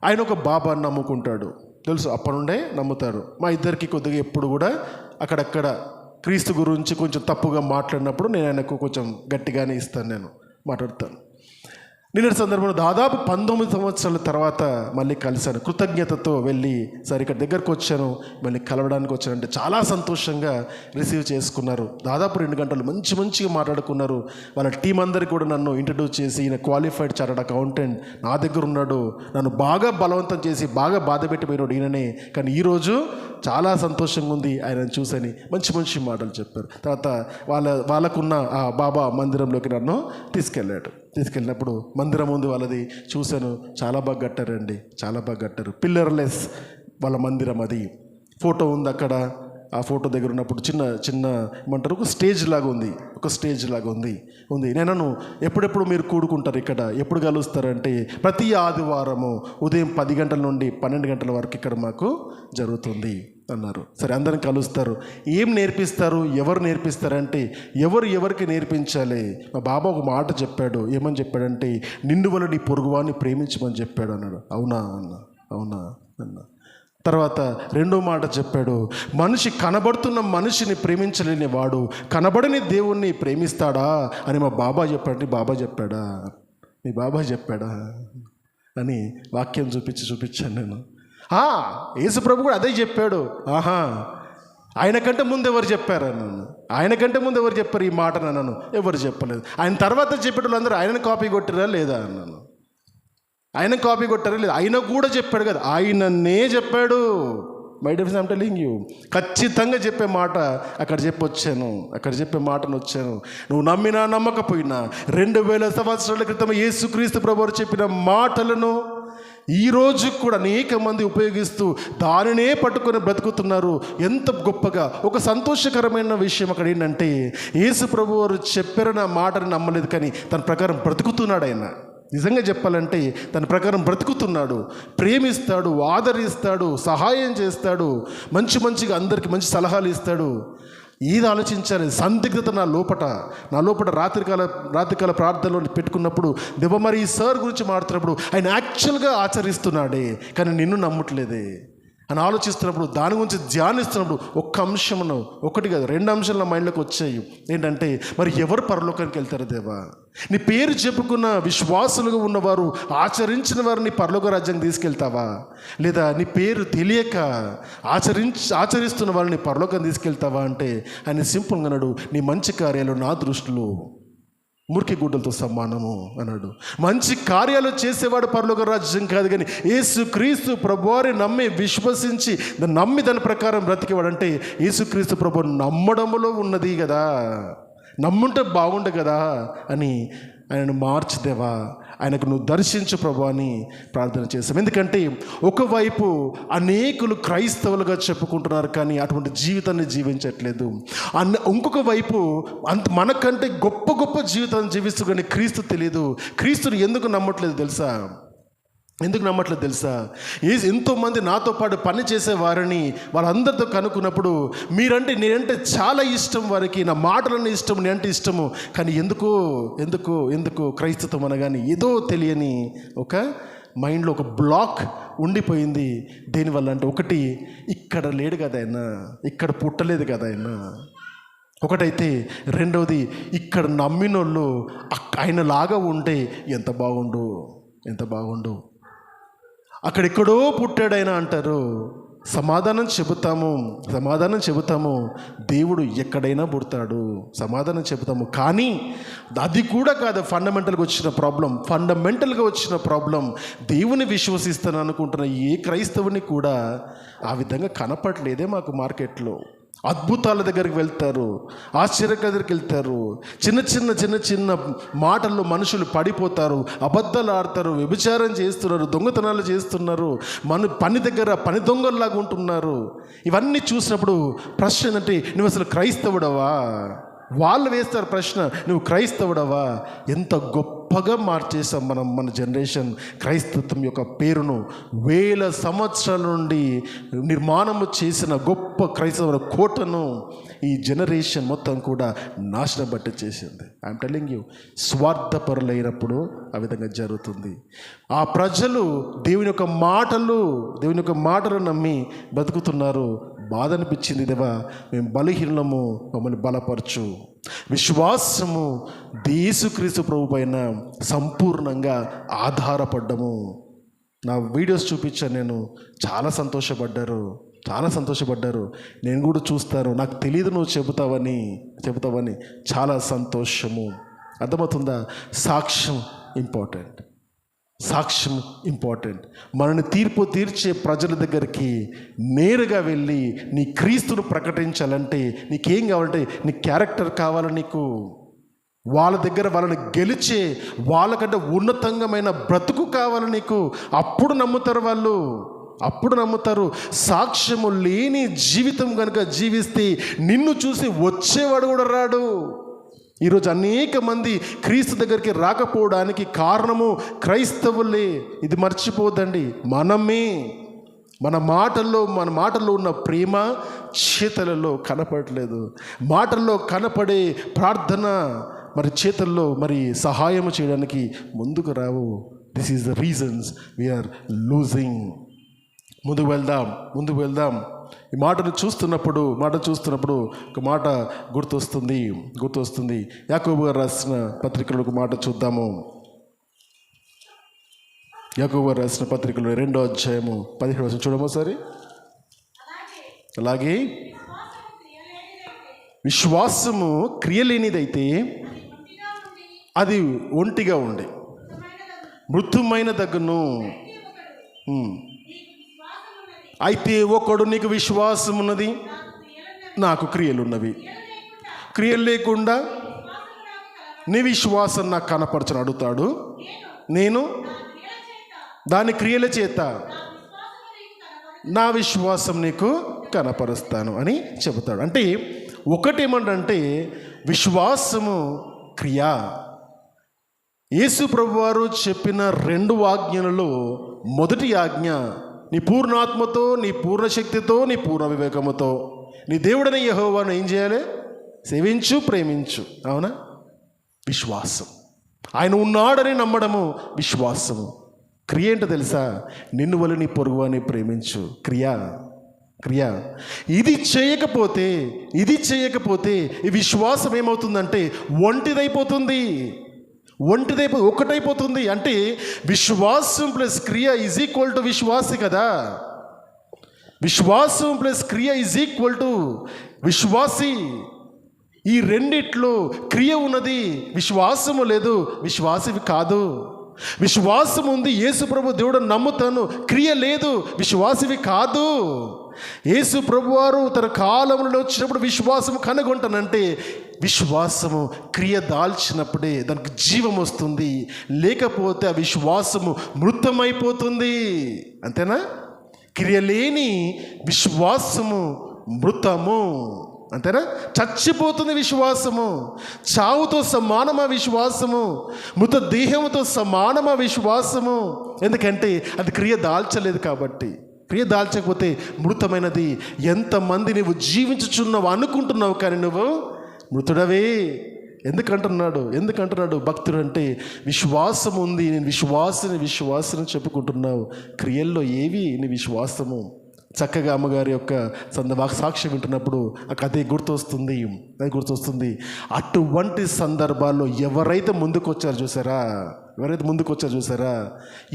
ఆయన ఒక బాబాని నమ్ముకుంటాడు, తెలుసు, అప్పటి నుండే నమ్ముతారు. మా ఇద్దరికి కొద్దిగా ఎప్పుడు కూడా అక్కడక్కడ క్రీస్తు గురించి కొంచెం తప్పుగా మాట్లాడినప్పుడు నేను ఆయనకు కొంచెం గట్టిగానే ఇస్తాను, మాట్లాడతాను. నిన్న సందర్భంలో దాదాపు 19 సంవత్సరాల తర్వాత మళ్ళీ కలిశాను. కృతజ్ఞతతో వెళ్ళి, సరే ఇక్కడ దగ్గరకు వచ్చాను, మళ్ళీ కలవడానికి వచ్చానంటే చాలా సంతోషంగా రిసీవ్ చేసుకున్నారు. దాదాపు 2 గంటలు మంచిగా మాట్లాడుకున్నారు. వాళ్ళ టీం అందరికీ కూడా నన్ను ఇంట్రడ్యూస్ చేసి, ఈయన క్వాలిఫైడ్ చార్టర్డ్ అకౌంటెంట్, నా దగ్గర ఉన్నాడు, నన్ను బాగా బలవంతం చేసి బాగా బాధ పెట్టిపోయినాడు ఈయననే, కానీ ఈరోజు చాలా సంతోషంగా ఉంది ఆయనను చూసని మంచి మాటలు చెప్పారు. తర్వాత వాళ్ళకున్న ఆ బాబా మందిరంలోకి నన్ను తీసుకెళ్ళినప్పుడు మందిరం ఉంది వాళ్ళది, చూశాను. చాలా బాగా కట్టారు. పిల్లర్లెస్ వాళ్ళ మందిరం. అది ఫోటో ఉంది అక్కడ. ఆ ఫోటో దగ్గర ఉన్నప్పుడు చిన్న ఏమంటారు, ఒక స్టేజ్ లాగా ఉంది. నేను ఎప్పుడెప్పుడు మీరు కూడుకుంటారు ఇక్కడ, ఎప్పుడు కలుస్తారంటే, ప్రతి ఆదివారము ఉదయం 10 గంటల నుండి 12 గంటల వరకు ఇక్కడ మాకు జరుగుతుంది అన్నారు. సరే, అందరం కలుస్తారు. ఏం నేర్పిస్తారు, ఎవరు నేర్పిస్తారంటే, ఎవరికి నేర్పించాలి? మా బాబా ఒక మాట చెప్పాడు. ఏమని చెప్పాడంటే, నిన్ను వల్ల నీ పొరుగువాన్ని ప్రేమించమని చెప్పాడు అన్నాడు. అవునా అన్న. తర్వాత రెండో మాట చెప్పాడు, కనబడుతున్న మనిషిని ప్రేమించలేని వాడు కనబడని దేవుణ్ణి ప్రేమిస్తాడా అని మా బాబా చెప్పాడు. మీ బాబా చెప్పాడా అని వాక్యం చూపించాను నేను. యేసు ప్రభు కూడా అదే చెప్పాడు. ఆయన కంటే ముందు ఎవరు చెప్పారు ఈ మాట నన్ను? ఎవరు చెప్పలేదు. ఆయన తర్వాత చెప్పేటోళ్ళు అందరూ ఆయనను కాపీ కొట్టారా లేదా అన్నాను. ఆయన కాపీ కొట్టారా లేదా? ఆయన కూడా చెప్పాడు కదా, ఆయననే చెప్పాడు. My dear friends, I'm telling you, ఖచ్చితంగా చెప్పే మాట అక్కడ చెప్పే మాటను వచ్చాను. నువ్వు నమ్మినా నమ్మకపోయినా 2000 సంవత్సరాల క్రితం యేసుక్రీస్తు ప్రభువు చెప్పిన మాటలను ఈరోజు కూడా అనేక మంది ఉపయోగిస్తూ దానినే పట్టుకొని బ్రతుకుతున్నారు. ఎంత గొప్పగా! ఒక సంతోషకరమైన విషయం అక్కడ ఏంటంటే, యేసు ప్రభువు వారు చెప్పారన్న మాటని నమ్మలేదు, కానీ తన ప్రకారం బ్రతుకుతున్నాడు. ఆయన నిజంగా చెప్పాలంటే తన ప్రకారం బ్రతుకుతున్నాడు. ప్రేమిస్తాడు, ఆదరిస్తాడు, సహాయం చేస్తాడు, మంచిగా అందరికీ మంచి సలహాలు ఇస్తాడు. ఇది ఆలోచించాలి. సందిగ్ధత నా లోపల రాత్రికాల ప్రార్థనలో పెట్టుకున్నప్పుడు దేవ, మరి ఈ సార్ గురించి మాట్లాడుతున్నప్పుడు ఆయన యాక్చువల్గా ఆచరిస్తున్నాడే, కానీ నిన్ను నమ్మట్లేదే అని ఆలోచిస్తున్నప్పుడు, దాని గురించి ధ్యానిస్తున్నప్పుడు ఒక్క ఒక్క అంశమును, ఒకటి కాదు 2 అంశాలు నా మైండ్లోకి వచ్చాయి. ఏంటంటే, మరి ఎవరు పరలోకానికి వెళ్తారు దేవా? నీ పేరు చెప్పుకున్న విశ్వాసులుగా ఉన్నవారు, ఆచరించిన వారిని పరలోక రాజ్యానికి తీసుకెళ్తావా? లేదా నీ పేరు తెలియక ఆచరిస్తున్న వాళ్ళని పరలోకం తీసుకెళ్తావా అంటే, ఆయన సింపుల్గా అన్నాడు, నీ మంచి కార్యాలు నా దృష్టిలో మురికి గుడ్డలతో సమానము అన్నాడు. మంచి కార్యాలు చేసేవాడు పరలోక రాజ్యం కాదు, కానీ యేసుక్రీస్తు ప్రభువారి నమ్మి విశ్వసించి దాని ప్రకారం బ్రతికేవాడంటే, యేసుక్రీస్తు ప్రభు నమ్మడంలో ఉన్నది కదా, నమ్ముంటే బాగుండు కదా అని ఆయనను మార్చిదేవా, ఆయనకు నువ్వు దర్శించు ప్రభు అని ప్రార్థన చేస్తాం. ఎందుకంటే ఒకవైపు అనేకులు క్రైస్తవులుగా చెప్పుకుంటున్నారు, కానీ అటువంటి జీవితాన్ని జీవించట్లేదు. ఇంకొక వైపు మనకంటే గొప్ప గొప్ప జీవితాన్ని జీవిస్తూ కానీ క్రీస్తు తెలియదు. క్రీస్తుని ఎందుకు నమ్మట్లేదు తెలుసా? ఎంతోమంది నాతో పాటు పని చేసే వారిని వాళ్ళందరితో కనుక్కున్నప్పుడు, నేనంటే చాలా ఇష్టం వారికి, నా మాటలన్నీ ఇష్టం, నేనంటే ఇష్టము, కానీ ఎందుకు క్రైస్తవం అనగానే ఏదో తెలియని ఒక మైండ్లో ఒక బ్లాక్ ఉండిపోయింది. దేనివల్ల అంటే, ఒకటి ఇక్కడ లేడు కదా ఆయన, ఇక్కడ పుట్టలేదు కదా ఆయన, ఒకటైతే. రెండవది, ఇక్కడ నమ్మినోళ్ళు ఆయనలాగా ఉంటే ఎంత బాగుండు. అక్కడెక్కడో పుట్టాడైనా అంటారు. సమాధానం చెబుతాము, దేవుడు ఎక్కడైనా పుడతాడు, సమాధానం చెబుతాము. కానీ అది కూడా కాదు ఫండమెంటల్గా వచ్చిన ప్రాబ్లం. దేవుని విశ్వసిస్తాను అనుకుంటున్న ఏ క్రైస్తవుని కూడా ఆ విధంగా కనపడలేదే మాకు మార్కెట్లో. అద్భుతాల దగ్గరికి వెళ్తారు, ఆశ్చర్య దగ్గరికి వెళ్తారు, చిన్న మాటల్లో మనుషులు పడిపోతారు, అబద్ధాలు ఆడతారు, వ్యభిచారం చేస్తున్నారు, దొంగతనాలు చేస్తున్నారు, పని దగ్గర పని దొంగల్లాగా ఉంటున్నారు. ఇవన్నీ చూసినప్పుడు ప్రశ్న ఏంటంటే, నువ్వు అసలు క్రైస్తవుడవా? వాళ్ళు వేస్తారు ప్రశ్న, నువ్వు క్రైస్తవుడవా? ఎంత గొప్పగా మార్చేసాం మన జనరేషన్ క్రైస్తత్వం యొక్క పేరును. 1000 సంవత్సరాల నుండి నిర్మాణము చేసిన గొప్ప క్రైస్తవ కోటను ఈ జనరేషన్ మొత్తం కూడా నాశనం బట్టి చేసింది. ఐఎమ్ టెల్లింగ్ యూ, స్వార్థపరులైనప్పుడు ఆ విధంగా జరుగుతుంది. ఆ ప్రజలు దేవుని యొక్క మాటలు నమ్మి బ్రతుకుతున్నారు. బాధ అనిపించింది, దేవా మేము బలహీనము, మమ్మల్ని బలపరచు. విశ్వాసము యేసుక్రీస్తు ప్రభు పైన సంపూర్ణంగా ఆధారపడ్డము. నా వీడియోస్ చూపించాను నేను, చాలా సంతోషపడ్డారు. నేను కూడా చూస్తాను, నాకు తెలియదు నువ్వు చెబుతావని చాలా సంతోషము. అర్థమవుతుందా? సాక్ష్యం ఇంపార్టెంట్. మనని తీర్చే ప్రజల దగ్గరికి నేరుగా వెళ్ళి నీ క్రీస్తును ప్రకటించాలంటే నీకేం కావాలంటే, నీ క్యారెక్టర్ కావాలి నీకు. వాళ్ళ దగ్గర వాళ్ళని గెలిచే, వాళ్ళకంటే ఉన్నతంగమైన బ్రతుకు కావాలి నీకు. అప్పుడు నమ్ముతారు. సాక్ష్యము లేని జీవితం కనుక జీవిస్తే నిన్ను చూసి వచ్చేవాడు కూడా రాడు. ఈరోజు అనేక మంది క్రీస్తు దగ్గరికి రాకపోవడానికి కారణము క్రైస్తవులే. ఇది మర్చిపోదండి. మనమే మన మాటల్లో ఉన్న ప్రేమ చేతలలో కనపడలేదు. మాటల్లో కనపడే ప్రార్థన మరి చేతల్లో మరి సహాయం చేయడానికి ముందుకు రావు. This is the reasons we are losing. ముందుకు వెళ్దాం. ఈ మాటను చూస్తున్నప్పుడు ఒక మాట గుర్తొస్తుంది. యాకోబు గారు రాసిన పత్రికలో ఒక మాట చూద్దాము. యాకోబు గారు రాసిన పత్రికలో 2వ అధ్యాయము 17 చూడము సరే. అలాగే విశ్వాసము క్రియలేనిదైతే అది ఒంటిగా ఉండి మృతుమైన దగ్గును. అయితే ఒకడు నీకు విశ్వాసం ఉన్నది, నాకు క్రియలున్నవి. క్రియలు లేకుండా నీ విశ్వాసం నాకు కనపరచని అడుగుతాడు. నేను దాని క్రియల చేత నా విశ్వాసం నీకు కనపరుస్తాను అని చెబుతాడు. అంటే ఒకటేమంటే విశ్వాసము క్రియ. యేసు ప్రభువారు చెప్పిన 2 ఆజ్ఞలలో మొదటి ఆజ్ఞ, నీ పూర్ణాత్మతో, నీ పూర్ణ శక్తితో, నీ పూర్ణ వివేకముతో నీ దేవుడైన యెహోవాను ఏం చేయాలి? సేవించు, ప్రేమించు. అవునా? విశ్వాసం. ఆయన ఉన్నాడని నమ్మడము విశ్వాసము. క్రియ ఏంటో తెలుసా? నిన్ను వల్ల నీ పొరుగువాని ప్రేమించు. క్రియ. క్రియ. ఇది చేయకపోతే ఈ విశ్వాసం ఏమవుతుందంటే ఒకటైపోతుంది. అంటే విశ్వాసం ప్లస్ క్రియ ఈజ్ ఈక్వల్ టు విశ్వాసి కదా. విశ్వాసం ప్లస్ క్రియ ఈజ్ ఈక్వల్ టు విశ్వాసి. ఈ రెండిట్లో క్రియ ఉన్నది, విశ్వాసము లేదు, విశ్వాసివి కాదు. విశ్వాసం ఉంది, యేసు ప్రభు దేవుడు నమ్ముతాను, క్రియ లేదు, విశ్వాసివి కాదు. యేసు ప్రభు వారు తన కాలంలో వచ్చినప్పుడు విశ్వాసము కనుగొంటానంటే విశ్వాసము క్రియ దాల్చినప్పుడే దానికి జీవం వస్తుంది, లేకపోతే ఆ విశ్వాసము మృతమైపోతుంది. అంతేనా? క్రియ లేని విశ్వాసము మృతము. అంతేనా? చచ్చిపోతుంది విశ్వాసము. చావుతో సమానమా విశ్వాసము? మృతదేహంతో సమానమా విశ్వాసము? ఎందుకంటే అది క్రియ దాల్చలేదు కాబట్టి. క్రియ దాల్చకపోతే మృతమైనది. ఎంతమంది నువ్వు జీవించుచున్నావు అనుకుంటున్నావు, కానీ నువ్వు మృతుడవే. ఎందుకంటున్నాడు భక్తుడు అంటే విశ్వాసం ఉంది, నేను విశ్వాసిని చెప్పుకుంటున్నావు, క్రియల్లో ఏవి నీ విశ్వాసము? చక్కగా అమ్మగారి యొక్క సాక్ష్యం వింటున్నప్పుడు ఆ కథ గుర్తొస్తుంది. అటువంటి సందర్భాల్లో ఎవరైతే ముందుకు వచ్చారు చూసారా,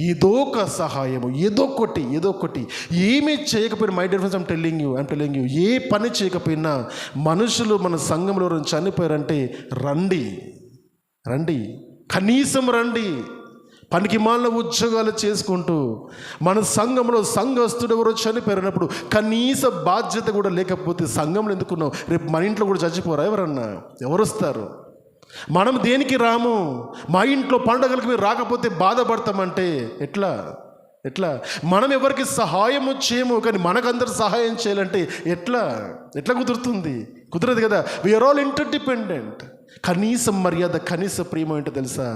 ఏదో ఒక సహాయము, ఏదో ఒకటి ఏమీ చేయకపోయినా, my dear friends, I'm telling you, ఏ పని చేయకపోయినా మనుషులు మన సంఘంలో చనిపోయారంటే రండి, కనీసం రండి. పనికి మాలిన ఉద్యోగాలు చేసుకుంటూ మన సంఘంలో సంఘస్థుడు ఎవరో చనిపోయినప్పుడు కనీస బాధ్యత కూడా లేకపోతే సంఘంలో ఎందుకున్నావు? రేపు మన ఇంట్లో కూడా చచ్చిపోరా? ఎవరు వస్తారు? మనం దేనికి రాము? మా ఇంట్లో పండగలకు మీరు రాకపోతే బాధపడతామంటే ఎట్లా? మనం ఎవరికి సహాయం చేయము, కానీ మనకందరు సహాయం చేయాలంటే ఎట్లా కుదురుతుంది? కుదరదు కదా. We are all interdependent. కనీసం మర్యాద, కనీస ప్రేమ ఏంటో తెలుసా?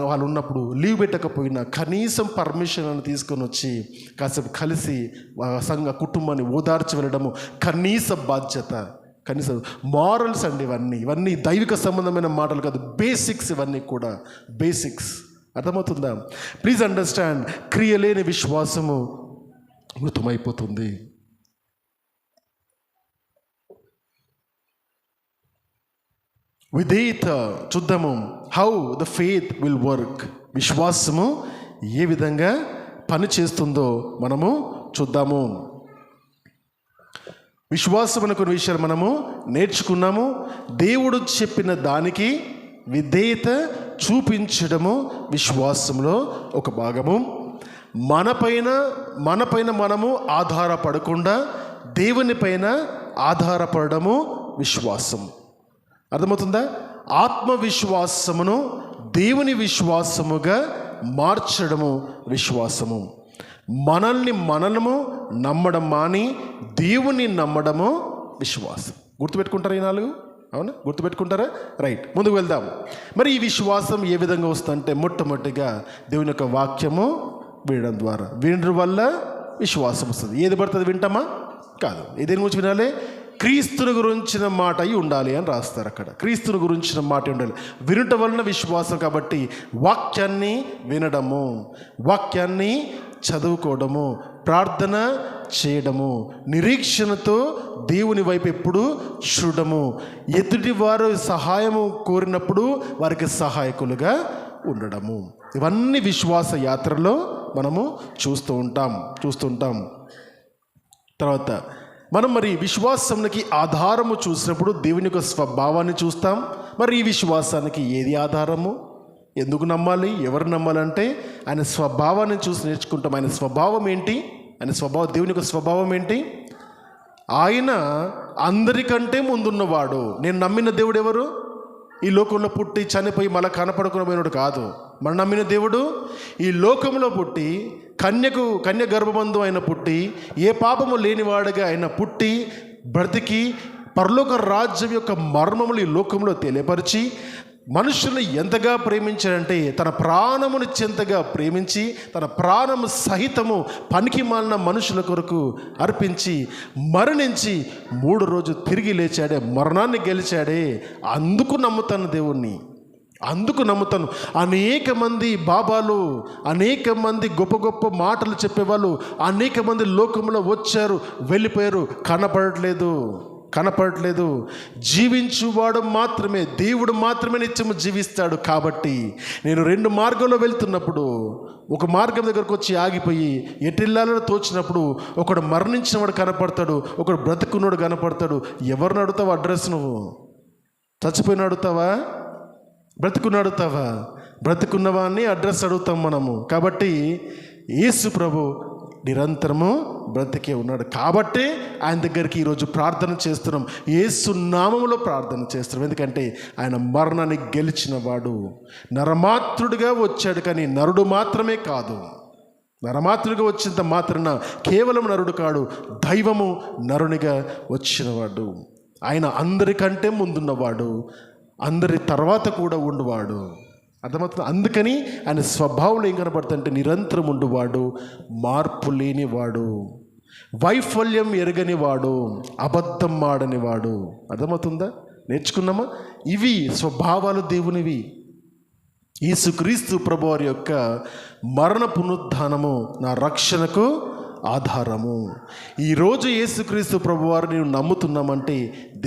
వాళ్ళు ఉన్నప్పుడు లీవ్ పెట్టకపోయినా కనీసం పర్మిషన్ అని తీసుకొని వచ్చి కాసేపు కలిసి సంఘ కుటుంబాన్ని ఓదార్చి వెళ్ళడము కనీస బాధ్యత, కనీసం మారల్స్ అండి. ఇవన్నీ దైవిక సంబంధమైన మాటలు కాదు, బేసిక్స్. ఇవన్నీ కూడా బేసిక్స్. అర్థమవుతుందా? ప్లీజ్ అండర్స్టాండ్, క్రియ లేని విశ్వాసము మృతమైపోతుంది. విధేయత చూద్దాము. How the faith will work. విశ్వాసము ఏ విధంగా పని చేస్తుందో మనము చూద్దాము. విశ్వాసం అనే కొన్ని విషయాలు మనము నేర్చుకున్నాము. దేవుడు చెప్పిన దానికి విధేయత చూపించడము విశ్వాసంలో ఒక భాగము. మనపైన మనము ఆధారపడకుండా దేవునిపైన ఆధారపడము విశ్వాసం. అర్థమవుతుందా? ఆత్మవిశ్వాసమును దేవుని విశ్వాసముగా మార్చడము విశ్వాసము. మనము నమ్మడం మాని దేవుని నమ్మడము విశ్వాసం. గుర్తుపెట్టుకుంటారా? ఈ 4 అవునా? గుర్తుపెట్టుకుంటారా? రైట్, ముందుకు వెళ్దాము. మరి ఈ విశ్వాసం ఏ విధంగా వస్తుందంటే మొట్టమొదటిగా దేవుని యొక్క వాక్యము వినడం ద్వారా. వినడం వల్ల విశ్వాసం వస్తుంది. ఏది పడుతుంది వింటామా? కాదు. దేని గురించి వినాలి? క్రీస్తుని గురించిన మాట అయి ఉండాలి అని రాస్తారు అక్కడ. క్రీస్తుని గురించిన మాట ఉండాలి. వినుట వలన విశ్వాసం. కాబట్టి వాక్యాన్ని వినడము, వాక్యాన్ని చదువుకోవడము, ప్రార్థన చేయడము, నిరీక్షణతో దేవుని వైపు ఎప్పుడు చూడము, ఎదుటి వారు సహాయము కోరినప్పుడు వారికి సహాయకులుగా ఉండడము. ఇవన్నీ విశ్వాస యాత్రలో మనము చూస్తూ ఉంటాం. తర్వాత మనం మరి విశ్వాసానికి ఆధారము చూసినప్పుడు దేవుని యొక్క స్వభావాన్ని చూస్తాం. మరి ఈ విశ్వాసానికి ఏది ఆధారము? ఎందుకు నమ్మాలి? ఎవరు నమ్మాలంటే ఆయన స్వభావాన్ని చూసి నేర్చుకుంటాం. ఆయన స్వభావం ఏంటి? దేవుని యొక్క స్వభావం ఏంటి? ఆయన అందరికంటే ముందున్నవాడు. నేను నమ్మిన దేవుడు ఎవరు? ఈ లోకంలో పుట్టి చనిపోయి మళ్ళీ కనపడకుండా పోయినాడు కాదు. మనం నమ్మిన దేవుడు ఈ లోకంలో పుట్టి కన్య గర్భబంధం ఆయన పుట్టి ఏ పాపము లేనివాడుగా ఆయన పుట్టి బ్రతికి పరలోక రాజ్యం యొక్క మర్మములు ఈ లోకంలో తెలియపరిచి మనుషుల్ని ఎంతగా ప్రేమించాడంటే తన ప్రాణమును చెంతగా ప్రేమించి తన ప్రాణము సహితము పనికి మాలిన మనుషుల కొరకు అర్పించి మరణించి 3 రోజులు తిరిగి లేచాడే, మరణాన్ని గెలిచాడే. అందుకు నమ్ముతాను దేవుణ్ణి, అందుకు నమ్ముతాను. అనేక మంది బాబాలు, అనేక మంది గొప్ప గొప్ప మాటలు చెప్పేవాళ్ళు, అనేక మంది లోకంలో వచ్చారు, వెళ్ళిపోయారు, కనపడట్లేదు. జీవించువాడు మాత్రమే, దేవుడు మాత్రమే నిత్యము జీవిస్తాడు. కాబట్టి నేను 2 మార్గంలో వెళ్తున్నప్పుడు ఒక మార్గం దగ్గరకు వచ్చి ఆగిపోయి ఎటెళ్ళాలని తోచినప్పుడు ఒకడు మరణించిన వాడు కనపడతాడు, ఒకడు బ్రతుకున్నోడు కనపడతాడు. ఎవరిని అడుగుతావా అడ్రస్? నువ్వు చచ్చిపోయిన అడుగుతావా, బ్రతుకున్న అడుగుతావా? బ్రతుకున్నవాన్ని అడ్రస్ అడుగుతాం మనము. కాబట్టి యేసు ప్రభు నిరంతరము బ్రతికే ఉన్నాడు. కాబట్టి ఆయన దగ్గరికి ఈరోజు ప్రార్థన చేస్తున్నాం, యేసు నామములో ప్రార్థన చేస్తున్నాం. ఎందుకంటే ఆయన మరణాన్ని గెలిచిన వాడు. నరమాత్రుడిగా వచ్చాడు, కానీ నరుడు మాత్రమే కాదు. నరమాత్రుడిగా వచ్చినంత మాత్రాన కేవలం నరుడు కాడు, దైవము నరునిగా వచ్చినవాడు. ఆయన అందరికంటే ముందున్నవాడు, అందరి తర్వాత కూడా ఉండువాడు. అర్థమవుతుంది. అందుకని ఆయన స్వభావంలో ఏం కనపడుతుందంటే నిరంతరం ఉండువాడు, మార్పు లేనివాడు, వైఫల్యం ఎరగనివాడు, అబద్ధం ఆడనివాడు. అర్థమవుతుందా? నేర్చుకున్నామా? ఇవి స్వభావాలు దేవునివి. యేసుక్రీస్తు ప్రభువారి యొక్క మరణ పునరుద్ధానము నా రక్షణకు ఆధారము. ఈరోజు యేసుక్రీస్తు ప్రభువారు నేను నమ్ముతున్నామంటే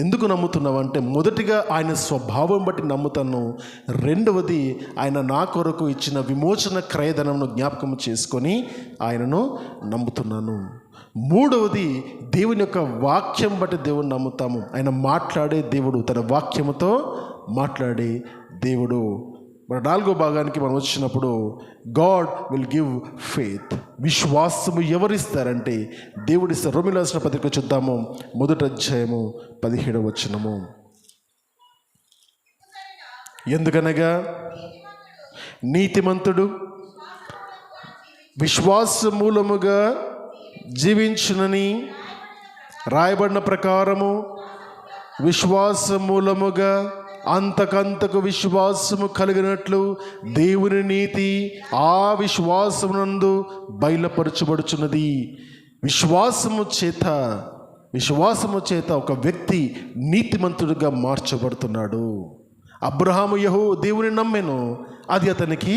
ఎందుకు నమ్ముతున్నామంటే, మొదటిగా ఆయన స్వభావం బట్టి నమ్ముతాను. రెండవది ఆయన నా కొరకు ఇచ్చిన విమోచన క్రయధనమును జ్ఞాపకం చేసుకొని ఆయనను నమ్ముతున్నాను. మూడవది దేవుని యొక్క వాక్యం బట్టి దేవుని నమ్ముతాము. ఆయన మాట్లాడే దేవుడు, తన వాక్యముతో మాట్లాడే దేవుడు. మన 4వ భాగానికి మనం వచ్చినప్పుడు గాడ్ విల్ గివ్ ఫెయిత్. విశ్వాసము ఎవరిస్తారంటే దేవుడి ఇస్తారు. రోమీయులకు రాసిన పత్రిక చూద్దాము, 1వ అధ్యాయము 17వ వచనము. ఎందుకనగా నీతిమంతుడు విశ్వాస మూలముగా జీవించునని రాయబడిన ప్రకారము విశ్వాస మూలముగా అంతకంతకు విశ్వాసము కలిగినట్లు దేవుని నీతి ఆ విశ్వాసమునందు బయలుపరచబడుచున్నది. విశ్వాసము చేత ఒక వ్యక్తి నీతిమంతుడిగా మార్చబడుతున్నాడు. అబ్రహాము దేవుని నమ్మెను, అది అతనికి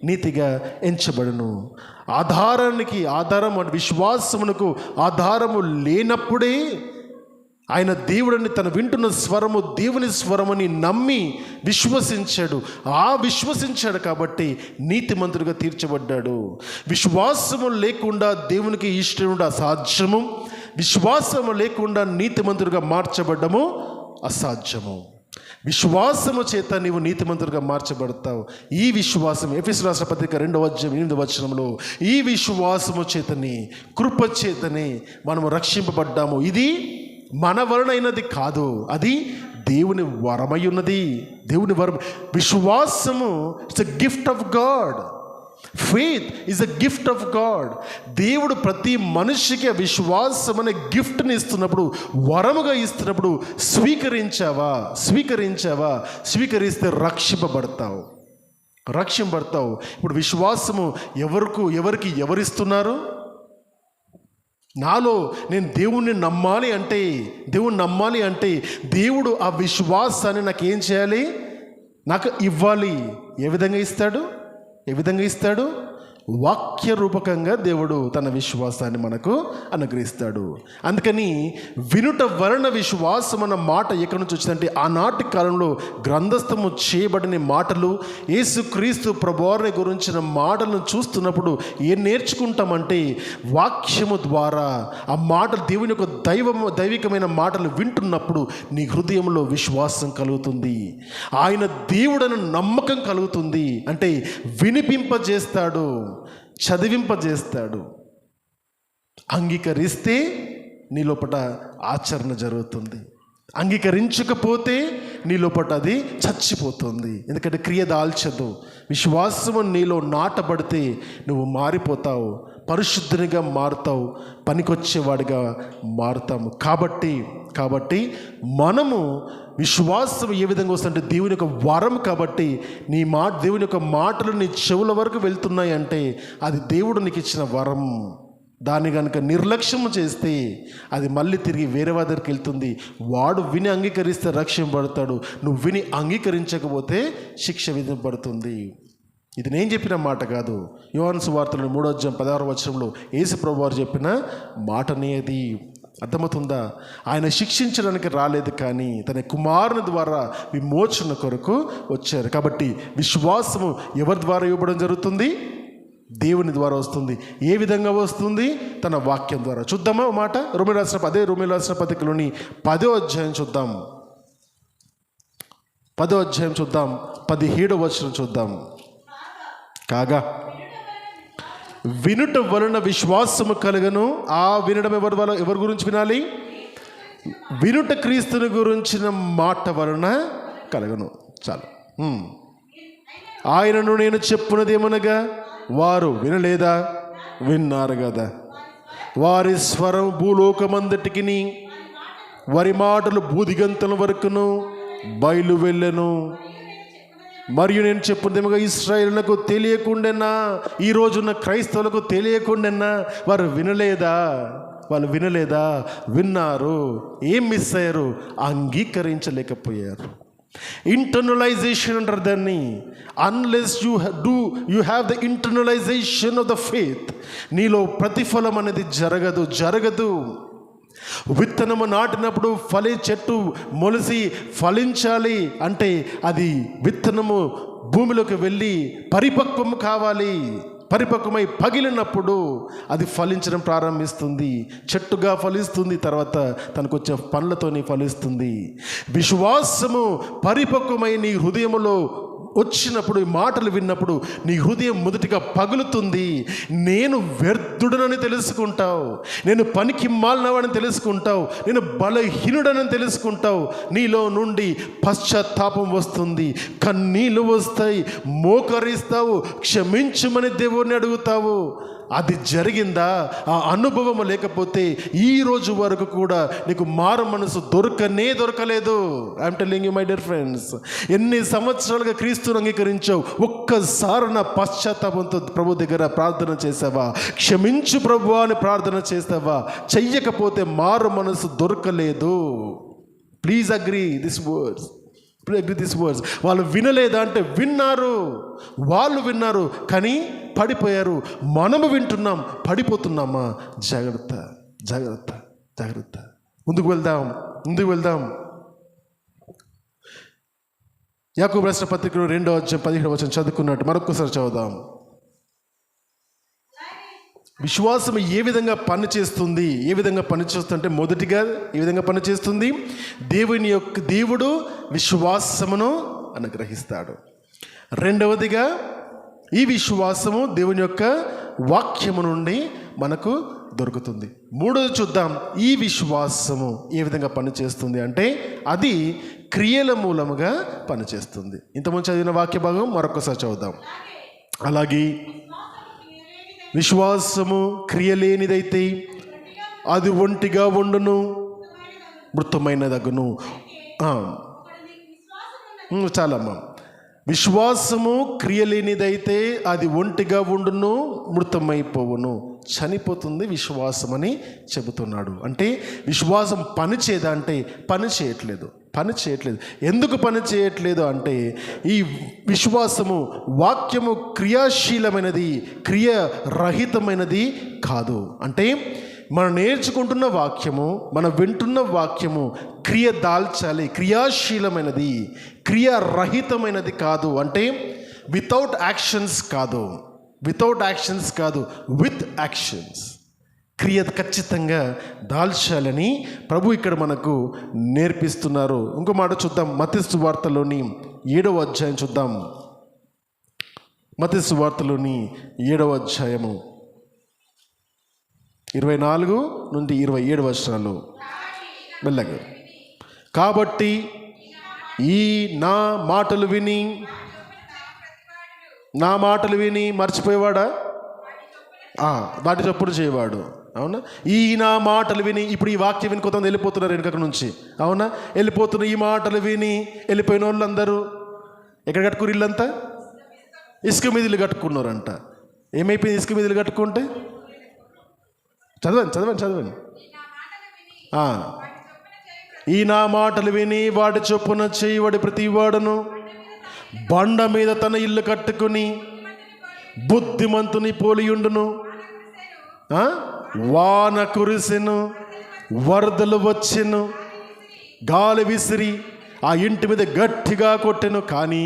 నీతిగా ఎంచబడును. ఆధారం విశ్వాసమునకు ఆధారము లేనప్పుడే ఆయన దేవుడిని తను వింటున్న స్వరము దేవుని స్వరమని నమ్మి విశ్వసించాడు కాబట్టి నీతిమంతుడిగా తీర్చబడ్డాడు. విశ్వాసము లేకుండా దేవునికి ఇష్టం అసాధ్యము, విశ్వాసము లేకుండా నీతిమంతుడిగా మార్చబడ్డము అసాధ్యము. విశ్వాసము చేత నీవు నీతిమంతుడిగా మార్చబడతావు. ఈ విశ్వాసం ఎఫెసీయులకు రాసిన పత్రిక 2వ అధ్యాయం 8వ వచనంలో ఈ విశ్వాసము చేతని, కృప చేతని మనము రక్షింపబడ్డాము. ఇది మన వలనైనది కాదు, అది దేవుని వరమై ఉన్నది. దేవుని వరం. విశ్వాసము it's a gift of God. Faith is a gift of God. దేవుడు ప్రతి మనిషికి విశ్వాసం అనే గిఫ్ట్ని ఇస్తున్నప్పుడు, వరముగా ఇస్తున్నప్పుడు స్వీకరించావా? స్వీకరిస్తే రక్షింపబడతావు. ఇప్పుడు విశ్వాసము ఎవరికి ఎవరిస్తున్నారు? నాలో నేను దేవుణ్ణి నమ్మాలి అంటే దేవుడు ఆ విశ్వాసాన్ని నాకు ఏం చేయాలి? నాకు ఇవ్వాలి. ఏ విధంగా ఇస్తాడు? వాక్య రూపకంగా దేవుడు తన విశ్వాసాన్ని మనకు అనుగ్రహిస్తాడు. అందుకని వినుట వలన విశ్వాసం అన్న మాట ఎక్కడి నుంచి వచ్చిందంటే, ఆనాటి కాలంలో గ్రంథస్థము చేయబడిన మాటలు, యేసుక్రీస్తు ప్రభువారిని గురించిన మాటలను చూస్తున్నప్పుడు ఏం నేర్చుకుంటామంటే, వాక్యము ద్వారా ఆ మాటలు, దేవుని యొక్క దైవికమైన మాటలు వింటున్నప్పుడు నీ హృదయంలో విశ్వాసం కలుగుతుంది. ఆయన దేవుడని నమ్మకం కలుగుతుంది. అంటే వినిపింపజేస్తాడు, చదివింపజేస్తాడు. అంగీకరిస్తే నీ లోపల ఆచరణ జరుగుతుంది. అంగీకరించకపోతే నీ లోపల అది చచ్చిపోతుంది. ఎందుకంటే క్రియ దాల్చదు. విశ్వాసము నీలో నాటబడితే నువ్వు మారిపోతావు, పరిశుద్ధునిగా మారుతావు, పనికొచ్చేవాడిగా మారుతాము. కాబట్టి మనము విశ్వాసం ఏ విధంగా వస్తుందంటే దేవుని యొక్క వరం. కాబట్టి దేవుని యొక్క మాటలు నీ చెవుల వరకు వెళ్తున్నాయి అంటే అది దేవుడు నీకు ఇచ్చిన వరం. దాన్ని కనుక నిర్లక్ష్యం చేస్తే అది మళ్ళీ తిరిగి వేరే వారి దగ్గరికి వెళ్తుంది. వాడు విని అంగీకరిస్తే రక్షింపబడతాడు, నువ్వు విని అంగీకరించకపోతే శిక్ష విధింపబడుతుంది. ఇది నేను చెప్పిన మాట కాదు. యోహాను సువార్తలో 3:16 యేసు ప్రభువు వారు చెప్పిన మాటనే అది. అర్థమవుతుందా? ఆయన శిక్షించడానికి రాలేదు, కానీ తన కుమారుని ద్వారా విమోచన కొరకు వచ్చారు. కాబట్టి విశ్వాసము ఎవరి ద్వారా ఇవ్వడం జరుగుతుంది? దేవుని ద్వారా వస్తుంది. ఏ విధంగా వస్తుంది? తన వాక్యం ద్వారా. చూద్దామా మాట? రోమీయులకు రాసిన పత్రికలోని 10వ అధ్యాయం చూద్దాం. 10వ అధ్యాయం చూద్దాం. 17వ వచనం చూద్దాం. కాగా వినుట వలన విశ్వాసము కలుగను. ఆ వినడం ఎవరి గురించి వినాలి? వినుట క్రీస్తుని గురించిన మాట వలన కలుగను. చాలు. ఆయనను నేను చెప్పున్నదేమనగా, వారు వినలేదా? విన్నారు కదా. వారి స్వరం భూలోకమందటికి, వారి మాటలు భూదిగంతల వరకును బయలు వెళ్ళెను. మరియు నేను చెప్పుదేమగా, ఇశ్రాయేలునకు తెలియకుండానా, ఈ రోజున్న క్రైస్తవులకు తెలియకుండానా? వారు వినలేదా? వాళ్ళు వినలేదా? విన్నారు. ఏం మిస్ అయ్యారు? అంగీకరించలేకపోయారు. ఇంటర్నలైజేషన్ అంటారు దాన్ని. Unless you have the internalisation of the faith, నీలో ప్రతిఫలం అనేది జరగదు. విత్తనము నాటినప్పుడు చెట్టు మొలిసి ఫలించాలి అంటే అది విత్తనము భూమిలోకి వెళ్ళి పరిపక్వం కావాలి. పరిపక్వమై పగిలినప్పుడు అది ఫలించడం ప్రారంభిస్తుంది, చెట్టుగా ఫలిస్తుంది, తర్వాత తనకు వచ్చే పండ్లతోని ఫలిస్తుంది. విశ్వాసము పరిపక్వమై నీ హృదయములో వచ్చినప్పుడు, ఈ మాటలు విన్నప్పుడు నీ హృదయం మొదటిగా పగులుతుంది. నేను వ్యర్థుడనని తెలుసుకుంటావు, నేను పనికి మాలినవాడని తెలుసుకుంటావు, నేను బలహీనుడనని తెలుసుకుంటావు. నీలో నుండి పశ్చాత్తాపం వస్తుంది, కన్నీళ్ళు వస్తాయి, మోకరిస్తావు, క్షమించమని దేవుణ్ణి అడుగుతావు. అది జరిగిందా? ఆ అనుభవం లేకపోతే ఈ రోజు వరకు కూడా నీకు మారు మనసు దొరకలేదు. I'm telling you my dear friends, ఎన్ని సంవత్సరాలుగా క్రీస్తుని అంగీకరించావు? ఒక్కసారి నా పశ్చాత్తాపంతో ప్రభు దగ్గర ప్రార్థన చేసావా? క్షమించు ప్రభు అని ప్రార్థన చేసావా? చెయ్యకపోతే మారు మనసు దొరకలేదు. Please agree this words. వాళ్ళు వినలేదా అంటే వాళ్ళు విన్నారు కానీ పడిపోయారు. మనము వింటున్నాం, పడిపోతున్నామా? జాగ్రత్త. ముందుకు వెళ్దాం. యాకోబు రాసిన పత్రికలో 2వ అధ్యాయం 17వ వచనం చదువుకున్నట్టు మరొకసారి చదువుదాం. విశ్వాసం ఏ విధంగా పనిచేస్తుందంటే, మొదటిగా ఏ విధంగా పనిచేస్తుంది? దేవుడు విశ్వాసమును అనుగ్రహిస్తాడు. రెండవదిగా ఈ విశ్వాసము దేవుని యొక్క వాక్యము నుండి మనకు దొరుకుతుంది. మూడోది చూద్దాం, ఈ విశ్వాసము ఏ విధంగా పనిచేస్తుంది అంటే అది క్రియల మూలముగా పనిచేస్తుంది. ఇంతకుముందు చదివిన వాక్య భాగం మరొకసారి చదువుదాం. అలాగే విశ్వాసము క్రియలేనిదైతే అది ఒంటిగా ఉండును, మృతమైనదగును. చాలమ్మా. విశ్వాసము క్రియలేనిదైతే అది ఒంటిగా ఉండును, మృతమైపోవును, చనిపోతుంది విశ్వాసం అని చెబుతున్నాడు. అంటే విశ్వాసం పనిచేయదా అంటే పని చేయట్లేదు. ఎందుకు పని చేయట్లేదు అంటే ఈ విశ్వాసము వాక్యము క్రియాశీలమైనది, క్రియారహితమైనది కాదు. అంటే మనం నేర్చుకుంటున్న వాక్యము, మనం వింటున్న వాక్యము క్రియ దాల్చాలి, క్రియాశీలమైనది, క్రియారహితమైనది కాదు. అంటే వితౌట్ యాక్షన్స్ కాదు, విత్ యాక్షన్స్. క్రియ ఖచ్చితంగా దాల్చాలని ప్రభు ఇక్కడ మనకు నేర్పిస్తున్నారు. ఇంకో మాట చూద్దాం. మత్తయి సువార్తలోని 7వ అధ్యాయం చూద్దాం. మత్తయి సువార్తలోని 7వ అధ్యాయము 24 నుండి 27 వచనాలు మెల్లగా. కాబట్టి ఈ నా మాటలు విని మర్చిపోయేవాడా? వాటి చొప్పున చేయవాడు. అవునా? ఈ నా మాటలు విని, ఇప్పుడు ఈ వాక్యం విని కొంతమంది వెళ్ళిపోతున్నారు వెనుక నుంచి. అవునా? వెళ్ళిపోతున్న ఈ మాటలు విని వెళ్ళిపోయిన వాళ్ళందరూ ఎక్కడ కట్టుకున్నారు? ఇల్లంతా ఇసుక మీదలు కట్టుకున్నారంట. ఏమైపోయింది? ఇసుక మీదలు కట్టుకుంటే చదవండి. ఈ నా మాటలు విని వాటి చొప్పున చేయబడి ప్రతివాడును బండ మీద తన ఇల్లు కట్టుకుని బుద్ధిమంతుని పోలియుండును. వాన కురిసెను, వరదలు వచ్చెను, గాలి విసిరి ఆ ఇంటి మీద గట్టిగా కొట్టెను, కానీ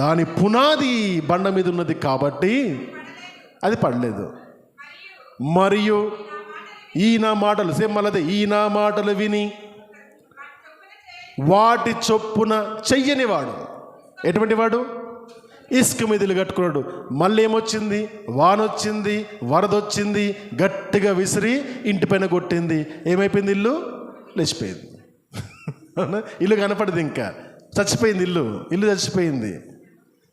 దాని పునాది బండ మీద ఉన్నది కాబట్టి అది పడలేదు. మరియు ఈ నా మాటలు మళ్ళీ ఈ నా మాటలు విని వాటి చొప్పున చెయ్యని వాడు ఎటువంటి వాడు? ఇసుక మీద ఇల్లు కట్టుకున్నాడు. మళ్ళీ ఏమొచ్చింది? వానొచ్చింది, వరదొచ్చింది, గట్టిగా విసిరి ఇంటిపైన కొట్టింది. ఏమైపోయింది? ఇల్లు లేచిపోయింది. ఇల్లు కనపడదు, ఇంకా చచ్చిపోయింది. ఇల్లు చచ్చిపోయింది.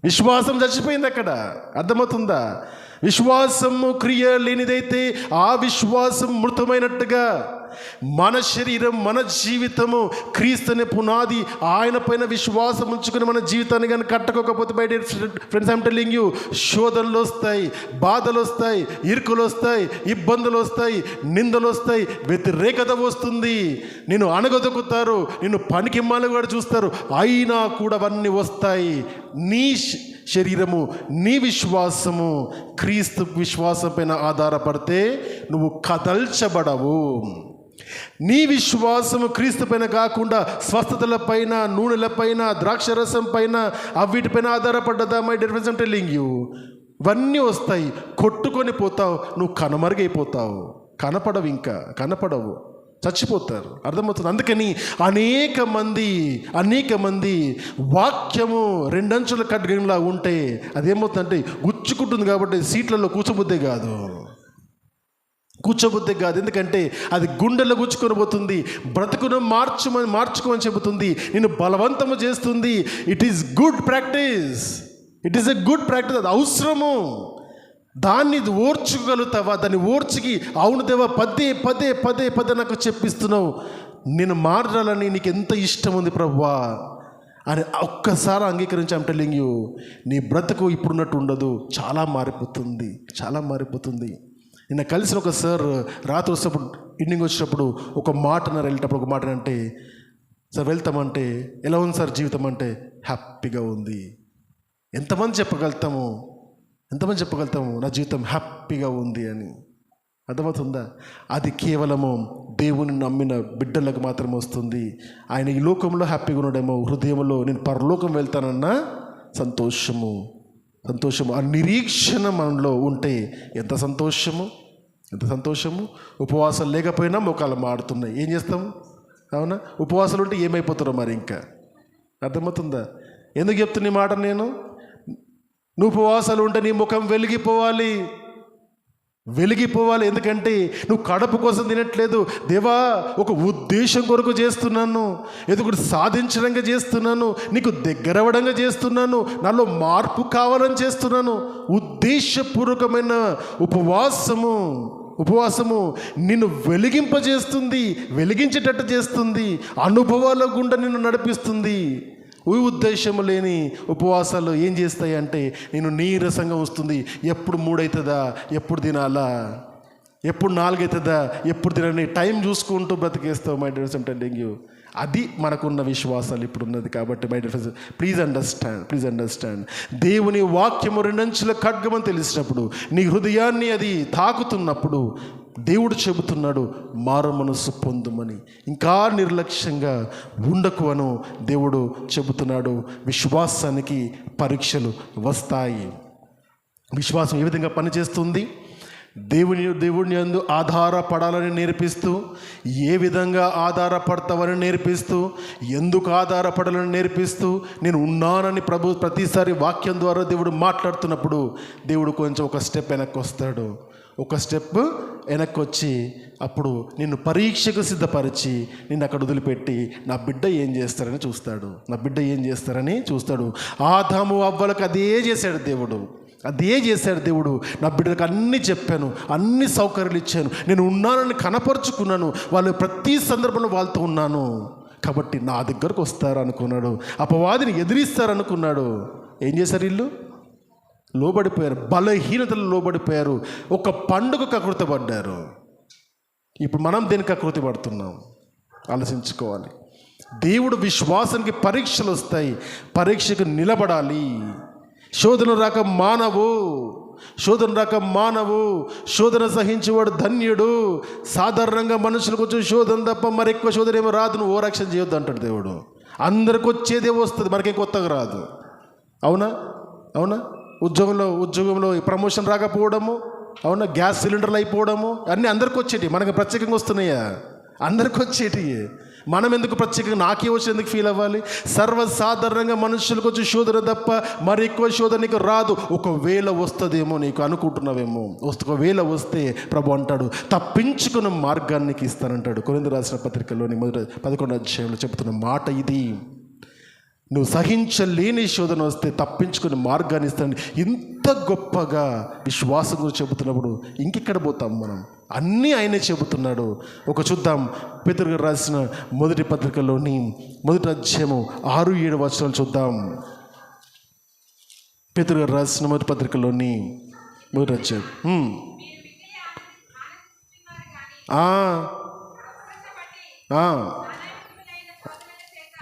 విశ్వాసం చచ్చిపోయింది అక్కడ. అర్థమవుతుందా? విశ్వాసము క్రియ లేనిదైతే ఆ విశ్వాసం మృతమైనట్టుగా మన శరీరం, మన జీవితము క్రీస్తు అనే పునాది, ఆయన పైన విశ్వాసం ఉంచుకుని మన జీవితాన్ని కానీ కట్టుకోకపోతే, my dear friends, I'm telling you, శోధనలు వస్తాయి, బాధలు వస్తాయి, ఇరుకులు వస్తాయి, ఇబ్బందులు వస్తాయి, నిందలు వస్తాయి, వ్యతిరేకత వస్తుంది, నిన్ను అణగదొక్కుతారు, నిన్ను పనికిమ్మాలు కూడా చూస్తారు. అయినా కూడా అవన్నీ వస్తాయి. నీ శరీరము, నీ విశ్వాసము క్రీస్తు విశ్వాసం పైన ఆధారపడితే నువ్వు కదల్చబడవు. నీ విశ్వాసము క్రీస్తు పైన కాకుండా స్వస్థతల పైన, నూనెల పైన, ద్రాక్షరసం పైన, వీటిపైన ఆధారపడ్డదా? My dear friends, I'm telling you, ఇవన్నీ వస్తాయి, కొట్టుకొని పోతావు, నువ్వు కనుమరుగైపోతావు, కనపడవు, చచ్చిపోతారు. అర్థమవుతుంది? అందుకని అనేక మంది వాక్యము రెండంచుల ఖడ్గంలా ఉంటే అదేమవుతుందంటే గుచ్చుకుంటుంది. కాబట్టి సీట్లలో కూర్చోబుద్దే కాదు. ఎందుకంటే అది గుండెలో గుచ్చుకొని పోతుంది. బ్రతుకును మార్చుకోమని చెబుతుంది, నిన్ను బలవంతము చేస్తుంది. It is good practice, a good practice. అది అవసరము. దాన్ని ఓర్చుకోగలుగుతావా? దాన్ని ఓర్చుకి, అవును దేవా, పదే నాకు చెప్పిస్తున్నావు, నేను మారాలని నీకు ఎంత ఇష్టం ఉంది ప్రభువా అని ఒక్కసారి అంగీకరించి, ఐమ్ టెల్లింగ్ యూ, నీ బ్రతుకు ఇప్పుడున్నట్టు ఉండదు, చాలా మారిపోతుంది. నిన్న కలిసిన ఒక సార్ రాత్రి వచ్చినప్పుడు, ఈవినింగ్ వచ్చినప్పుడు ఒక మాట వెళ్ళేటప్పుడు ఒక మాట అంటే, సార్ వెళ్తామంటే ఎలా ఉంది సార్ జీవితం అంటే, హ్యాపీగా ఉంది. ఎంతమంది చెప్పగలుగుతాము నా జీవితం హ్యాపీగా ఉంది అని? అర్థమవుతుందా? అది కేవలము దేవుని నమ్మిన బిడ్డలకు మాత్రం వస్తుంది. ఆయన ఈ లోకంలో హ్యాపీగా ఉన్నాడేమో, హృదయంలో నేను పరలోకం వెళ్తానన్న సంతోషము, ఆ నిరీక్షణ మనలో ఉంటే ఎంత సంతోషము. ఉపవాసాలు లేకపోయినా మోకాలు మాడుతున్నాయి. ఏం చేస్తాము? అవునా? ఉపవాసాలు ఉంటే ఏమైపోతారో మరి. ఇంకా అర్థమవుతుందా? ఎందుకు చెప్తున్నా ఈ మాట నేను? నువ్వు ఉపవాసాలు ఉంటే నీ ముఖం వెలిగిపోవాలి. ఎందుకంటే నువ్వు కడుపు కోసం తినట్లేదు. దేవా, ఒక ఉద్దేశం కొరకు చేస్తున్నాను, ఏదో ఒకటి సాధించడంగా చేస్తున్నాను, నీకు దగ్గరవడంగా చేస్తున్నాను, నాలో మార్పు కావాలని చేస్తున్నాను. ఉద్దేశపూర్వకమైన ఉపవాసము నిన్ను వెలిగించేటట్టు చేస్తుంది, అనుభవాల గుండా నిన్ను నడిపిస్తుంది. ఉద్దేశము లేని ఉపవాసాలు ఏం చేస్తాయి అంటే నేను నీరసంగా వస్తుంది. ఎప్పుడు 3 అవుతుందా, ఎప్పుడు తినాలా, ఎప్పుడు 4 అవుతుందా, ఎప్పుడు తినాలని టైం చూసుకుంటూ బ్రతికేస్తావు. My dear friends, I'm telling you, అది మనకున్న విశ్వాసాలు ఇప్పుడు ఉన్నది. కాబట్టి my dear friends, please understand. దేవుని వాక్యము రెండంచుల ఖడ్గమని తెలిసినప్పుడు, నీ హృదయాన్ని అది తాకుతున్నప్పుడు దేవుడు చెబుతున్నాడు, మారు మనసు పొందుమని. ఇంకా నిర్లక్ష్యంగా ఉండకు అను దేవుడు చెబుతున్నాడు. విశ్వాసానికి పరీక్షలు వస్తాయి. విశ్వాసం ఏ విధంగా పనిచేస్తుంది? దేవుని యందు ఆధారపడాలని నేర్పిస్తూ, ఏ విధంగా ఆధారపడతావని నేర్పిస్తూ, ఎందుకు ఆధారపడాలని నేర్పిస్తూ, నేను ఉన్నానని ప్రభు ప్రతిసారి వాక్యం ద్వారా దేవుడు మాట్లాడుతున్నప్పుడు దేవుడు కొంచెం ఒక స్టెప్ వెనక్కి వచ్చి అప్పుడు నిన్ను పరీక్షకు సిద్ధపరిచి నిన్ను అక్కడ వదిలిపెట్టి నా బిడ్డ ఏం చేస్తారని చూస్తాడు. ఆదాము అవ్వలకు అదే చేశాడు దేవుడు. నా బిడ్డలకు అన్నీ చెప్పాను, అన్ని సౌకర్యాలు ఇచ్చాను, నేను ఉన్నానని కనపరుచుకున్నాను, వాళ్ళు ప్రతి సందర్భంలో వాళ్ళతో ఉన్నాను, కాబట్టి నా దగ్గరకు వస్తారు అనుకున్నాడు. అపవాదిని ఎదిరిస్తారనుకున్నాడు. ఏం చేశారు? వీళ్ళు లోబడిపోయారు, బలహీనతలు లోబడిపోయారు, ఒక పండుగకు కకృతపడ్డారు. ఇప్పుడు మనం దేనికి ఆకృతి పడుతున్నాం ఆలోచించుకోవాలి. దేవుడు విశ్వాసానికి పరీక్షలు వస్తాయి, పరీక్షకు నిలబడాలి. శోధన రాక మానవు, శోధన సహించేవాడు ధన్యుడు. సాధారణంగా మనుషులకు వచ్చే శోధన తప్ప మరి ఎక్కువ శోధన ఏమో రాదు, నువ్వు ఓరక్షణ చేయొద్దు అంటాడు దేవుడు. అందరికి వచ్చేదే వస్తుంది, మనకేం కొత్తగా రాదు. అవునా? ఉద్యోగంలో ప్రమోషన్ రాకపోవడము, అవునా, గ్యాస్ సిలిండర్లు అయిపోవడము, అన్నీ అందరికి వచ్చేటి, మనకి ప్రత్యేకంగా వస్తున్నాయా? అందరికి వచ్చేటి. మనం ఎందుకు ప్రత్యేకంగా నాకే వచ్చి ఎందుకు ఫీల్ అవ్వాలి? సర్వసాధారణంగా మనుషులకు వచ్చి శోధన తప్ప మరి ఎక్కువ శోధన నీకు రాదు. ఒకవేళ వస్తుందేమో నీకు అనుకుంటున్నావేమో, ఒకవేళ వస్తే ప్రభు అంటాడు తప్పించుకున్న మార్గాన్ని నీకు ఇస్తానంటాడు. కొరింథీయులకు రాసిన పత్రికలోని 11వ అధ్యాయంలో చెబుతున్న మాట ఇది. నువ్వు సహించలేని శోధన వస్తే తప్పించుకునే మార్గాన్ని ఇస్తాను. ఇంత గొప్పగా విశ్వాసం గురించి చెబుతున్నప్పుడు ఇంకెక్కడ పోతాం మనం? అన్నీ ఆయనే చెబుతున్నాడు. చూద్దాం, పేతురు రాసిన మొదటి పత్రికలోని 1వ అధ్యాయము 6-7 వచనాలు చూద్దాం. పేతురు రాసిన మొదటి పత్రికలోని 1వ అధ్యాయం.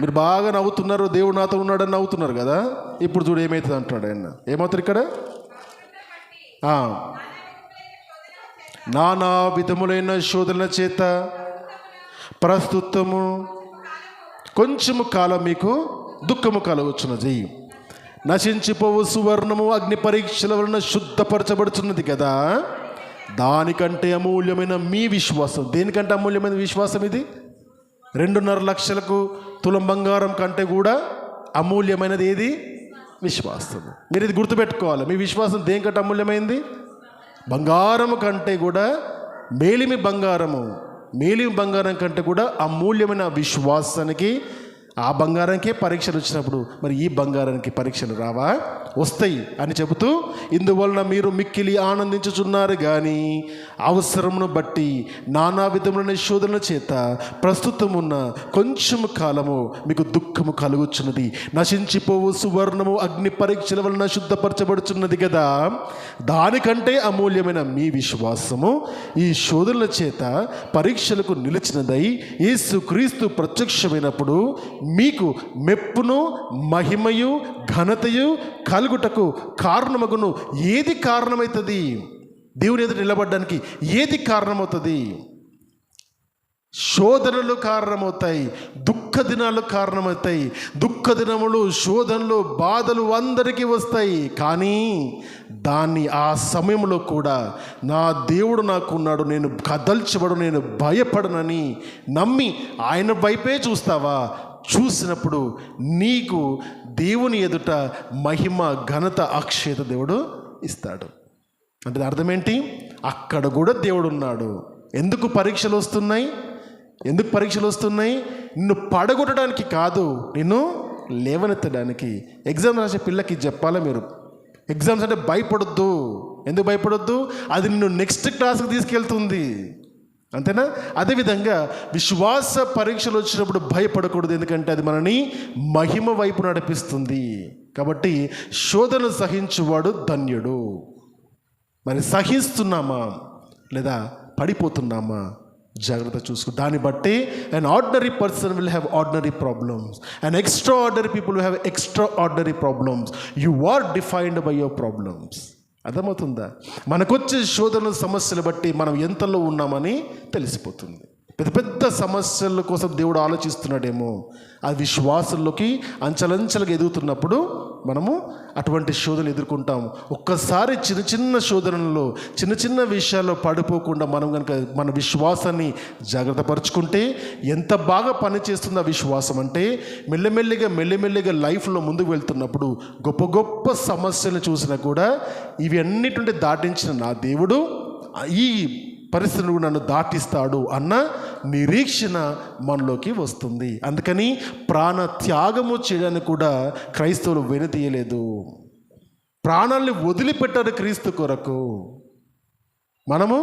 మీరు బాగా నవ్వుతున్నారు, దేవుడు నాతో ఉన్నాడని నవ్వుతున్నారు కదా. ఇప్పుడు చూడు ఏమవుతుంది అంటున్నాడు ఆయన. ఏమవుతారు ఇక్కడ? నానా విధములైన శోధనల చేత ప్రస్తుతము కొంచెము కాలం మీకు దుఃఖము కలుగుచున్నది. నశించిపోవు సువర్ణము అగ్ని పరీక్షల వలన శుద్ధపరచబడుతున్నది కదా, దానికంటే అమూల్యమైన మీ విశ్వాసం. దేనికంటే అమూల్యమైన విశ్వాసం ఇది? 2.5 లక్షలకు తులం బంగారం కంటే కూడా అమూల్యమైనది ఏది? విశ్వాసం. మీరు ఇది గుర్తుపెట్టుకోవాలి. మీ విశ్వాసం దేనికంటే అమూల్యమైంది? బంగారము కంటే కూడా మేలిమి బంగారం కంటే కూడా అమూల్యమైన విశ్వాసానికి, ఆ బంగారానికే పరీక్షలు వచ్చినప్పుడు మరి ఈ బంగారానికి పరీక్షలు రావా? వస్తాయి అని చెబుతూ, ఇందువలన మీరు మిక్కిలి ఆనందించుచున్నారు కానీ అవసరమును బట్టి నానా విధములైన శోధనల చేత ప్రస్తుతమున్న కొంచెము కాలము మీకు దుఃఖము కలుగుచున్నది. నశించిపోవు సువర్ణము అగ్ని పరీక్షల వలన శుద్ధపరచబడుచున్నది కదా, దానికంటే అమూల్యమైన మీ విశ్వాసము ఈ శోధనల చేత పరీక్షలకు నిలిచినదై యేసుక్రీస్తు ప్రత్యక్షమైనప్పుడు మీకు మెప్పును మహిమయు ఘనతయు కలుగుటకు కారణమగును. ఏది కారణమవుతుంది? దేవుని ఎదుట నిలబడడానికి ఏది కారణమవుతుంది? శోధనలు కారణమవుతాయి, దుఃఖ దినాలు కారణమవుతాయి. దుఃఖ దినములు, శోధనలు, బాధలు అందరికీ వస్తాయి. కానీ దాన్ని ఆ సమయంలో కూడా నా దేవుడు నాకున్నాడు, నేను కదల్చబడు, నేను భయపడనని నమ్మి ఆయన వైపే చూస్తావా? చూసినప్పుడు నీకు దేవుని ఎదుట మహిమ, ఘనత, అక్షయత దేవుడు ఇస్తాడు. అంటే అర్థం ఏంటి? అక్కడ కూడా దేవుడు ఉన్నాడు. ఎందుకు పరీక్షలు వస్తున్నాయి? నిన్ను పడగొట్టడానికి కాదు, నిన్ను లేవనెత్తడానికి. ఎగ్జామ్ రాసే పిల్లకి చెప్పాలా మీరు? ఎగ్జామ్స్ అంటే భయపడొద్దు. ఎందుకు భయపడొద్దు? అది నిన్ను నెక్స్ట్ క్లాస్కి తీసుకెళ్తుంది. అంతేనా? అదేవిధంగా విశ్వాస పరీక్షలు వచ్చినప్పుడు భయపడకూడదు, ఎందుకంటే అది మనని మహిమ వైపు నడిపిస్తుంది. కాబట్టి శోధన సహించువాడు ధన్యుడు. మరి సహిస్తున్నామా లేదా పడిపోతున్నామా? జాగ్రత్త చూసుకో. దాన్ని బట్టి an ordinary person will have ordinary problems, an extraordinary people will have extraordinary problems. You are defined by your problems. అర్థమవుతుందా? మనకొచ్చే శోధన సమస్యలు బట్టి మనం ఎంతలో ఉన్నామని తెలిసిపోతుంది. పెద్ద పెద్ద సమస్యల కోసం దేవుడు ఆలోచిస్తున్నాడేమో. ఆ విశ్వాసంలోకి అంచెలంచెలుగా ఎదుగుతున్నప్పుడు మనము అటువంటి శోధనలు ఎదుర్కొంటాం. ఒక్కసారి చిన్న చిన్న శోధనల్లో, చిన్న చిన్న విషయాల్లో పడిపోకుండా మనం కనుక మన విశ్వాసాన్ని పరుచుకుంటే ఎంత బాగా పనిచేస్తుంది ఆ విశ్వాసం అంటే, మెల్లమెల్లిగా లైఫ్లో ముందుకు వెళ్తున్నప్పుడు గొప్ప గొప్ప సమస్యలు చూసినా కూడా ఇవి అన్నిటి దాటించిన నా దేవుడు ఈ పరిస్థితులు నన్ను దాటిస్తాడు అన్న నిరీక్షణ మనలోకి వస్తుంది. అందుకని ప్రాణ త్యాగము చేయడానికి కూడా క్రైస్తవులు వెనుతీయలేదు. ప్రాణాన్ని వదిలిపెట్టారు క్రీస్తు కొరకు. మనము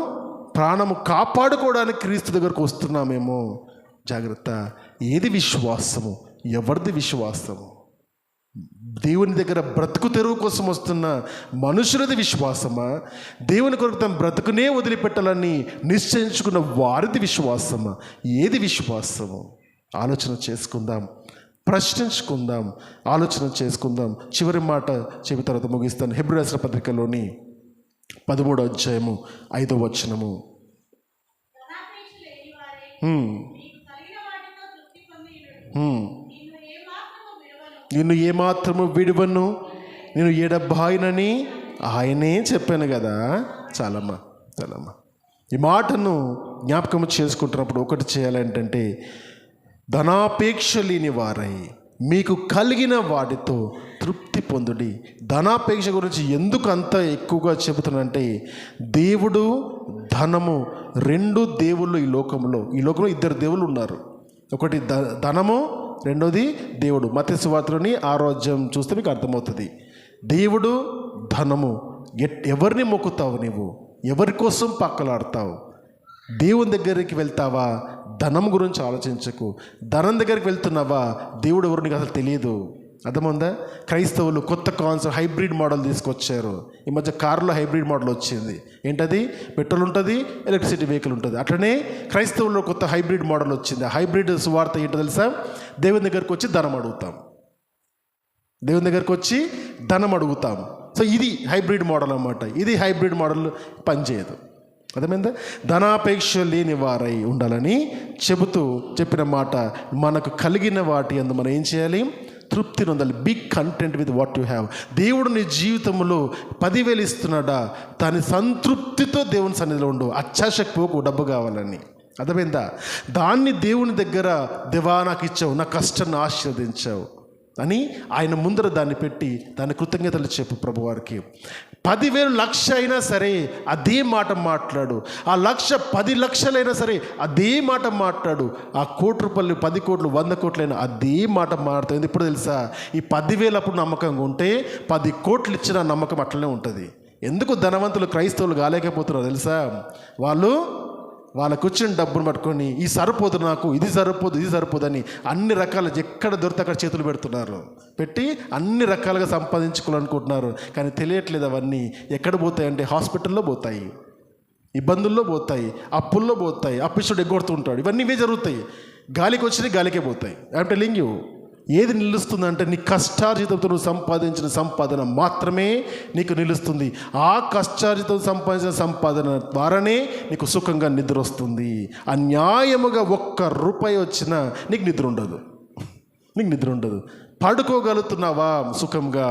ప్రాణము కాపాడుకోవడానికి క్రీస్తు దగ్గరకు వస్తున్నామేమో. జాగ్రత్త. ఏది విశ్వాసము? ఎవరిది విశ్వాసము? దేవుని దగ్గర బ్రతుకు తెరువు కోసం వస్తున్న మనుషులది విశ్వాసమా, దేవుని కొరకు తమ బ్రతుకునే వదిలిపెట్టాలని నిశ్చయించుకున్న వారిది విశ్వాసమా? ఏది విశ్వాసము? ఆలోచన చేసుకుందాం, ప్రశ్నించుకుందాం, ఆలోచన చేసుకుందాం. చివరి మాట చెప్పిన తర్వాత ముగిస్తాను. హెబ్రీ రాసిన పత్రికలోని 13వ అధ్యాయము 5వ వచనము. నిన్ను ఏమాత్రము విడువను, నేను ఎడబాయినని ఆయనే చెప్పాను కదా. చాలమ్మా. ఈ మాటను జ్ఞాపకం చేసుకుంటున్నప్పుడు ఒకటి చేయాలంటే, ధనాపేక్ష లేని వారై మీకు కలిగిన వాటితో తృప్తి పొందుడి. ధనాపేక్ష గురించి ఎందుకు అంత ఎక్కువగా చెబుతానంటే, దేవుడు ధనము రెండు దేవుళ్ళు ఈ లోకంలో ఇద్దరు దేవుళ్ళు ఉన్నారు. ఒకటి ధనము, రెండోది దేవుడు. మత్తయి సువార్తలోని 6వ అధ్యాయం చూస్తే మీకు అర్థమవుతుంది. దేవుడు, ధనము. ఎవరిని మొక్కుతావు నీవు? ఎవరి కోసం పక్కలాడతావు? దేవుని దగ్గరికి వెళ్తావా? ధనం గురించి ఆలోచించకు. ధనం దగ్గరికి వెళ్తున్నావా? దేవుడు ఎవరు నీకు అసలు తెలియదు. అర్థముందా? క్రైస్తవులు కొత్త కాన్సెప్ట్ హైబ్రిడ్ మోడల్ తీసుకొచ్చారు. ఈ మధ్య కారులో హైబ్రిడ్ మోడల్ వచ్చింది. ఏంటది? పెట్రోల్ ఉంటుంది, ఎలక్ట్రిసిటీ వెహికల్ ఉంటుంది. అట్లనే క్రైస్తవుల్లో కొత్త హైబ్రిడ్ మోడల్ వచ్చింది. ఆ హైబ్రిడ్ సువార్త ఏంటో తెలుసా? దేవుని దగ్గరికి వచ్చి ధనం అడుగుతాం. దేవుని దగ్గరికి వచ్చి ధనం అడుగుతాం. సో ఇది హైబ్రిడ్ మోడల్ అన్నమాట. ఇది హైబ్రిడ్ మోడల్ పనిచేయదు. అర్థమైందా? ధనాపేక్ష లేని వారై ఉండాలని చెప్పిన మాట, మనకు కలిగిన వాటి అందు మనం ఏం చేయాలి? తృప్తి నొందాలి. Be content with what you have. దేవుడు నీ జీవితంలో 10,000 ఇస్తున్నాడా? దాని సంతృప్తితో దేవుని సన్నిధిలో ఉండు. అత్యాశకు పోకు డబ్బు కావాలని. అర్థమైందా? దాన్ని దేవుని దగ్గర, దేవా నాకు ఇచ్చావు, నా కష్టాన్ని ఆశీర్వదించావు అని ఆయన ముందర దాన్ని పెట్టి దాని కృతజ్ఞతలు చెప్పు ప్రభువారికి. 10,000 లక్ష అయినా సరే అదే మాట మాట్లాడు. ఆ 1,00,000 10 లక్షలైనా సరే అదే మాట మాట్లాడు. ఆ 1,00,00,000 రూపాయలు 10 కోట్లు 100 కోట్లైనా అదే మాట మాట్లాడుతుంది. ఇప్పుడు తెలుసా, ఈ 10,000 అప్పుడు నమ్మకంగా ఉంటే 10 కోట్లు ఇచ్చిన నమ్మకం అట్లనే ఉంటుంది. ఎందుకు ధనవంతులు క్రైస్తవులు కాలేకపోతున్నారు తెలుసా? వాళ్ళకు వచ్చిన డబ్బును పట్టుకొని ఈ సరిపోదు, నాకు ఇది సరిపోదు అని అన్ని రకాల ఎక్కడ దొరికితే అక్కడ చేతులు పెట్టి అన్ని రకాలుగా సంపాదించుకోవాలనుకుంటున్నారు. కానీ తెలియట్లేదు అవన్నీ ఎక్కడ పోతాయి అంటే హాస్పిటల్లో పోతాయి, ఇబ్బందుల్లో పోతాయి, అప్పుల్లో పోతాయి, అప్పిస్తుడు ఎగ్గొడుతుంటాడు. ఇవన్నీ ఇవే జరుగుతాయి. గాలికి వచ్చినాయి గాలికే పోతాయి. I'm telling you. ఏది నిలుస్తుందంటే నీ కష్టార్జితంతో నువ్వు సంపాదించిన సంపాదన మాత్రమే నీకు నిలుస్తుంది. ఆ కష్టార్జితం సంపాదించిన సంపాదన ద్వారానే నీకు సుఖంగా నిద్ర వస్తుంది. అన్యాయముగా 1 రూపాయి వచ్చినా నీకు నిద్ర ఉండదు. పడుకోగలుగుతున్నావా సుఖంగా?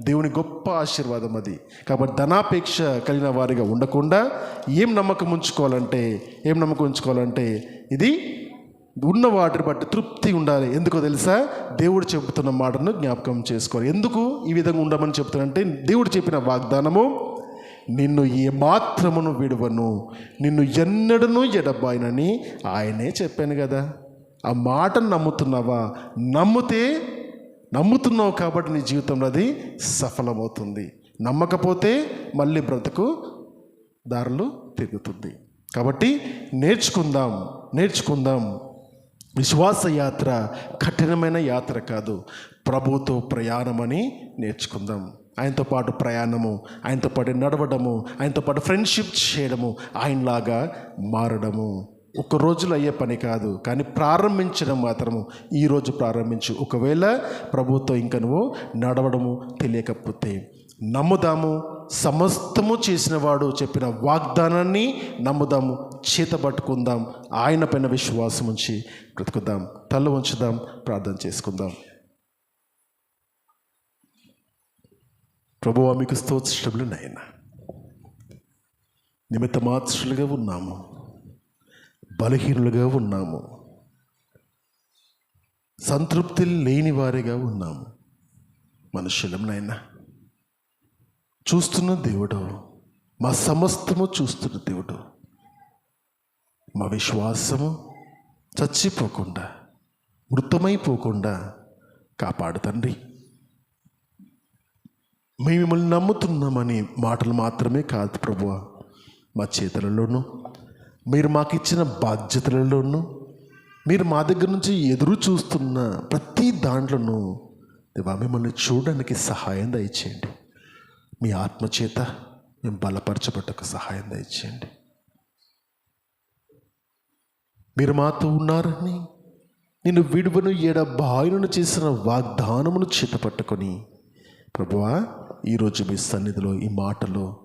దేవుని గొప్ప ఆశీర్వాదం అది. కాబట్టి ధనాపేక్ష కలిగిన వారిగా ఉండకుండా ఏం నమ్మకం ఉంచుకోవాలంటే ఇది ఉన్న వాటిని బట్టి తృప్తి ఉండాలి. ఎందుకో తెలుసా? దేవుడు చెబుతున్న మాటను జ్ఞాపకం చేసుకోవాలి. ఎందుకు ఈ విధంగా ఉండమని చెప్తానంటే, దేవుడు చెప్పిన వాగ్దానము, నిన్ను ఏమాత్రమును విడువను, నిన్ను ఎన్నడను ఎడబాయనని ఆయనే చెప్పాను కదా. ఆ మాటను నమ్ముతున్నావా? నమ్ముతున్నావు కాబట్టి నీ జీవితంలో అది సఫలమవుతుంది. నమ్మకపోతే మళ్ళీ బ్రతుకు దారులు తిరుగుతుంది. కాబట్టి నేర్చుకుందాం. విశ్వాస యాత్ర కఠినమైన యాత్ర కాదు, ప్రభుతో ప్రయాణమని నేర్చుకుందాం. ఆయనతో పాటు ప్రయాణము, ఆయనతో పాటు నడవడము, ఆయనతో పాటు ఫ్రెండ్షిప్ చేయడము, ఆయనలాగా మారడము ఒక రోజులో అయ్యే పని కాదు. కానీ ప్రారంభించడం మాత్రము ఈరోజు ప్రారంభించు. ఒకవేళ ప్రభుతో ఇంకా నువ్వు నడవడము తెలియకపోతే నమ్ముదాము. సమస్తము చేసినవాడు చెప్పిన వాగ్దానాన్ని నమ్ముదాము, చేతబట్టుకుందాం. ఆయన పైన విశ్వాసం ఉంచి బ్రతుకుదాం. తల ఉంచుదాం, ప్రార్థన చేసుకుందాం. ప్రభువా, మీకు స్తోత్రములు నాయన. నిమిత్త మాత్రులుగా ఉన్నాము, బలహీనులుగా ఉన్నాము, సంతృప్తి లేని వారిగా ఉన్నాము, మనుషులం నాయన. చూస్తున్న దేవుడు, మా సమస్తము చూస్తున్న దేవుడు, మా విశ్వాసము చచ్చిపోకుండా, మృతమైపోకుండా కాపాడు తండ్రి. మేము మిమ్మల్ని నమ్ముతున్నామని మాటలు మాత్రమే కాదు ప్రభువా, మా చేతులలోనూ, మీరు మాకు ఇచ్చిన బాధ్యతలలోనూ, మీరు మా దగ్గర నుంచి ఎదురు చూస్తున్న ప్రతి దాంట్లోనూ దేవా మిమ్మల్ని చూడడానికి సహాయం దయచేయండి. మీ ఆత్మచేత మేము బలపరచబట్టకు సహాయం దయచేయండి. మీరు మాతో ఉన్నారని నిన్ను విడువను ఎడబాయును చేసిన వాగ్దానమును చేతపట్టుకొని ప్రభువా ఈరోజు మీ సన్నిధిలో ఈ మాటలో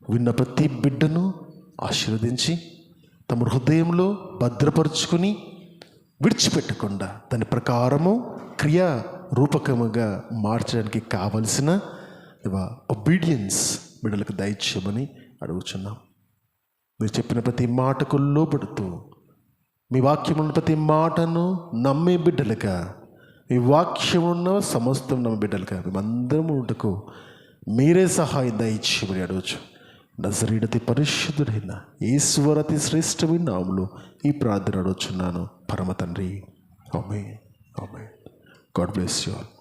విన్న ప్రతి బిడ్డను ఆశీర్వదించి తమ హృదయంలో భద్రపరుచుకొని విడిచిపెట్టకుండా దాని ప్రకారము క్రియా రూపకముగా మార్చడానికి కావలసిన ఒబీడియన్స్ బిడ్డలకు దయచేయమని అడుగుచున్నాం. మీరు చెప్పిన ప్రతి మాటకు లోబడుతూ మీ వాక్యమున్న ప్రతి మాటను నమ్మే బిడ్డలుగా, మీ వాక్యమున్న సమస్తం నమ్మే బిడ్డలుగా మేమందరం ఉంటకు మీరే సహాయం దయచేయమని అడగచ్చు. నజరేయుడైన పరిశుద్ధుడైన యేసు అతి శ్రేష్టమైన నామములో ఈ ప్రార్థన అడుగుచున్నాను పరమ తండ్రి. Amen. Amen. God bless you all.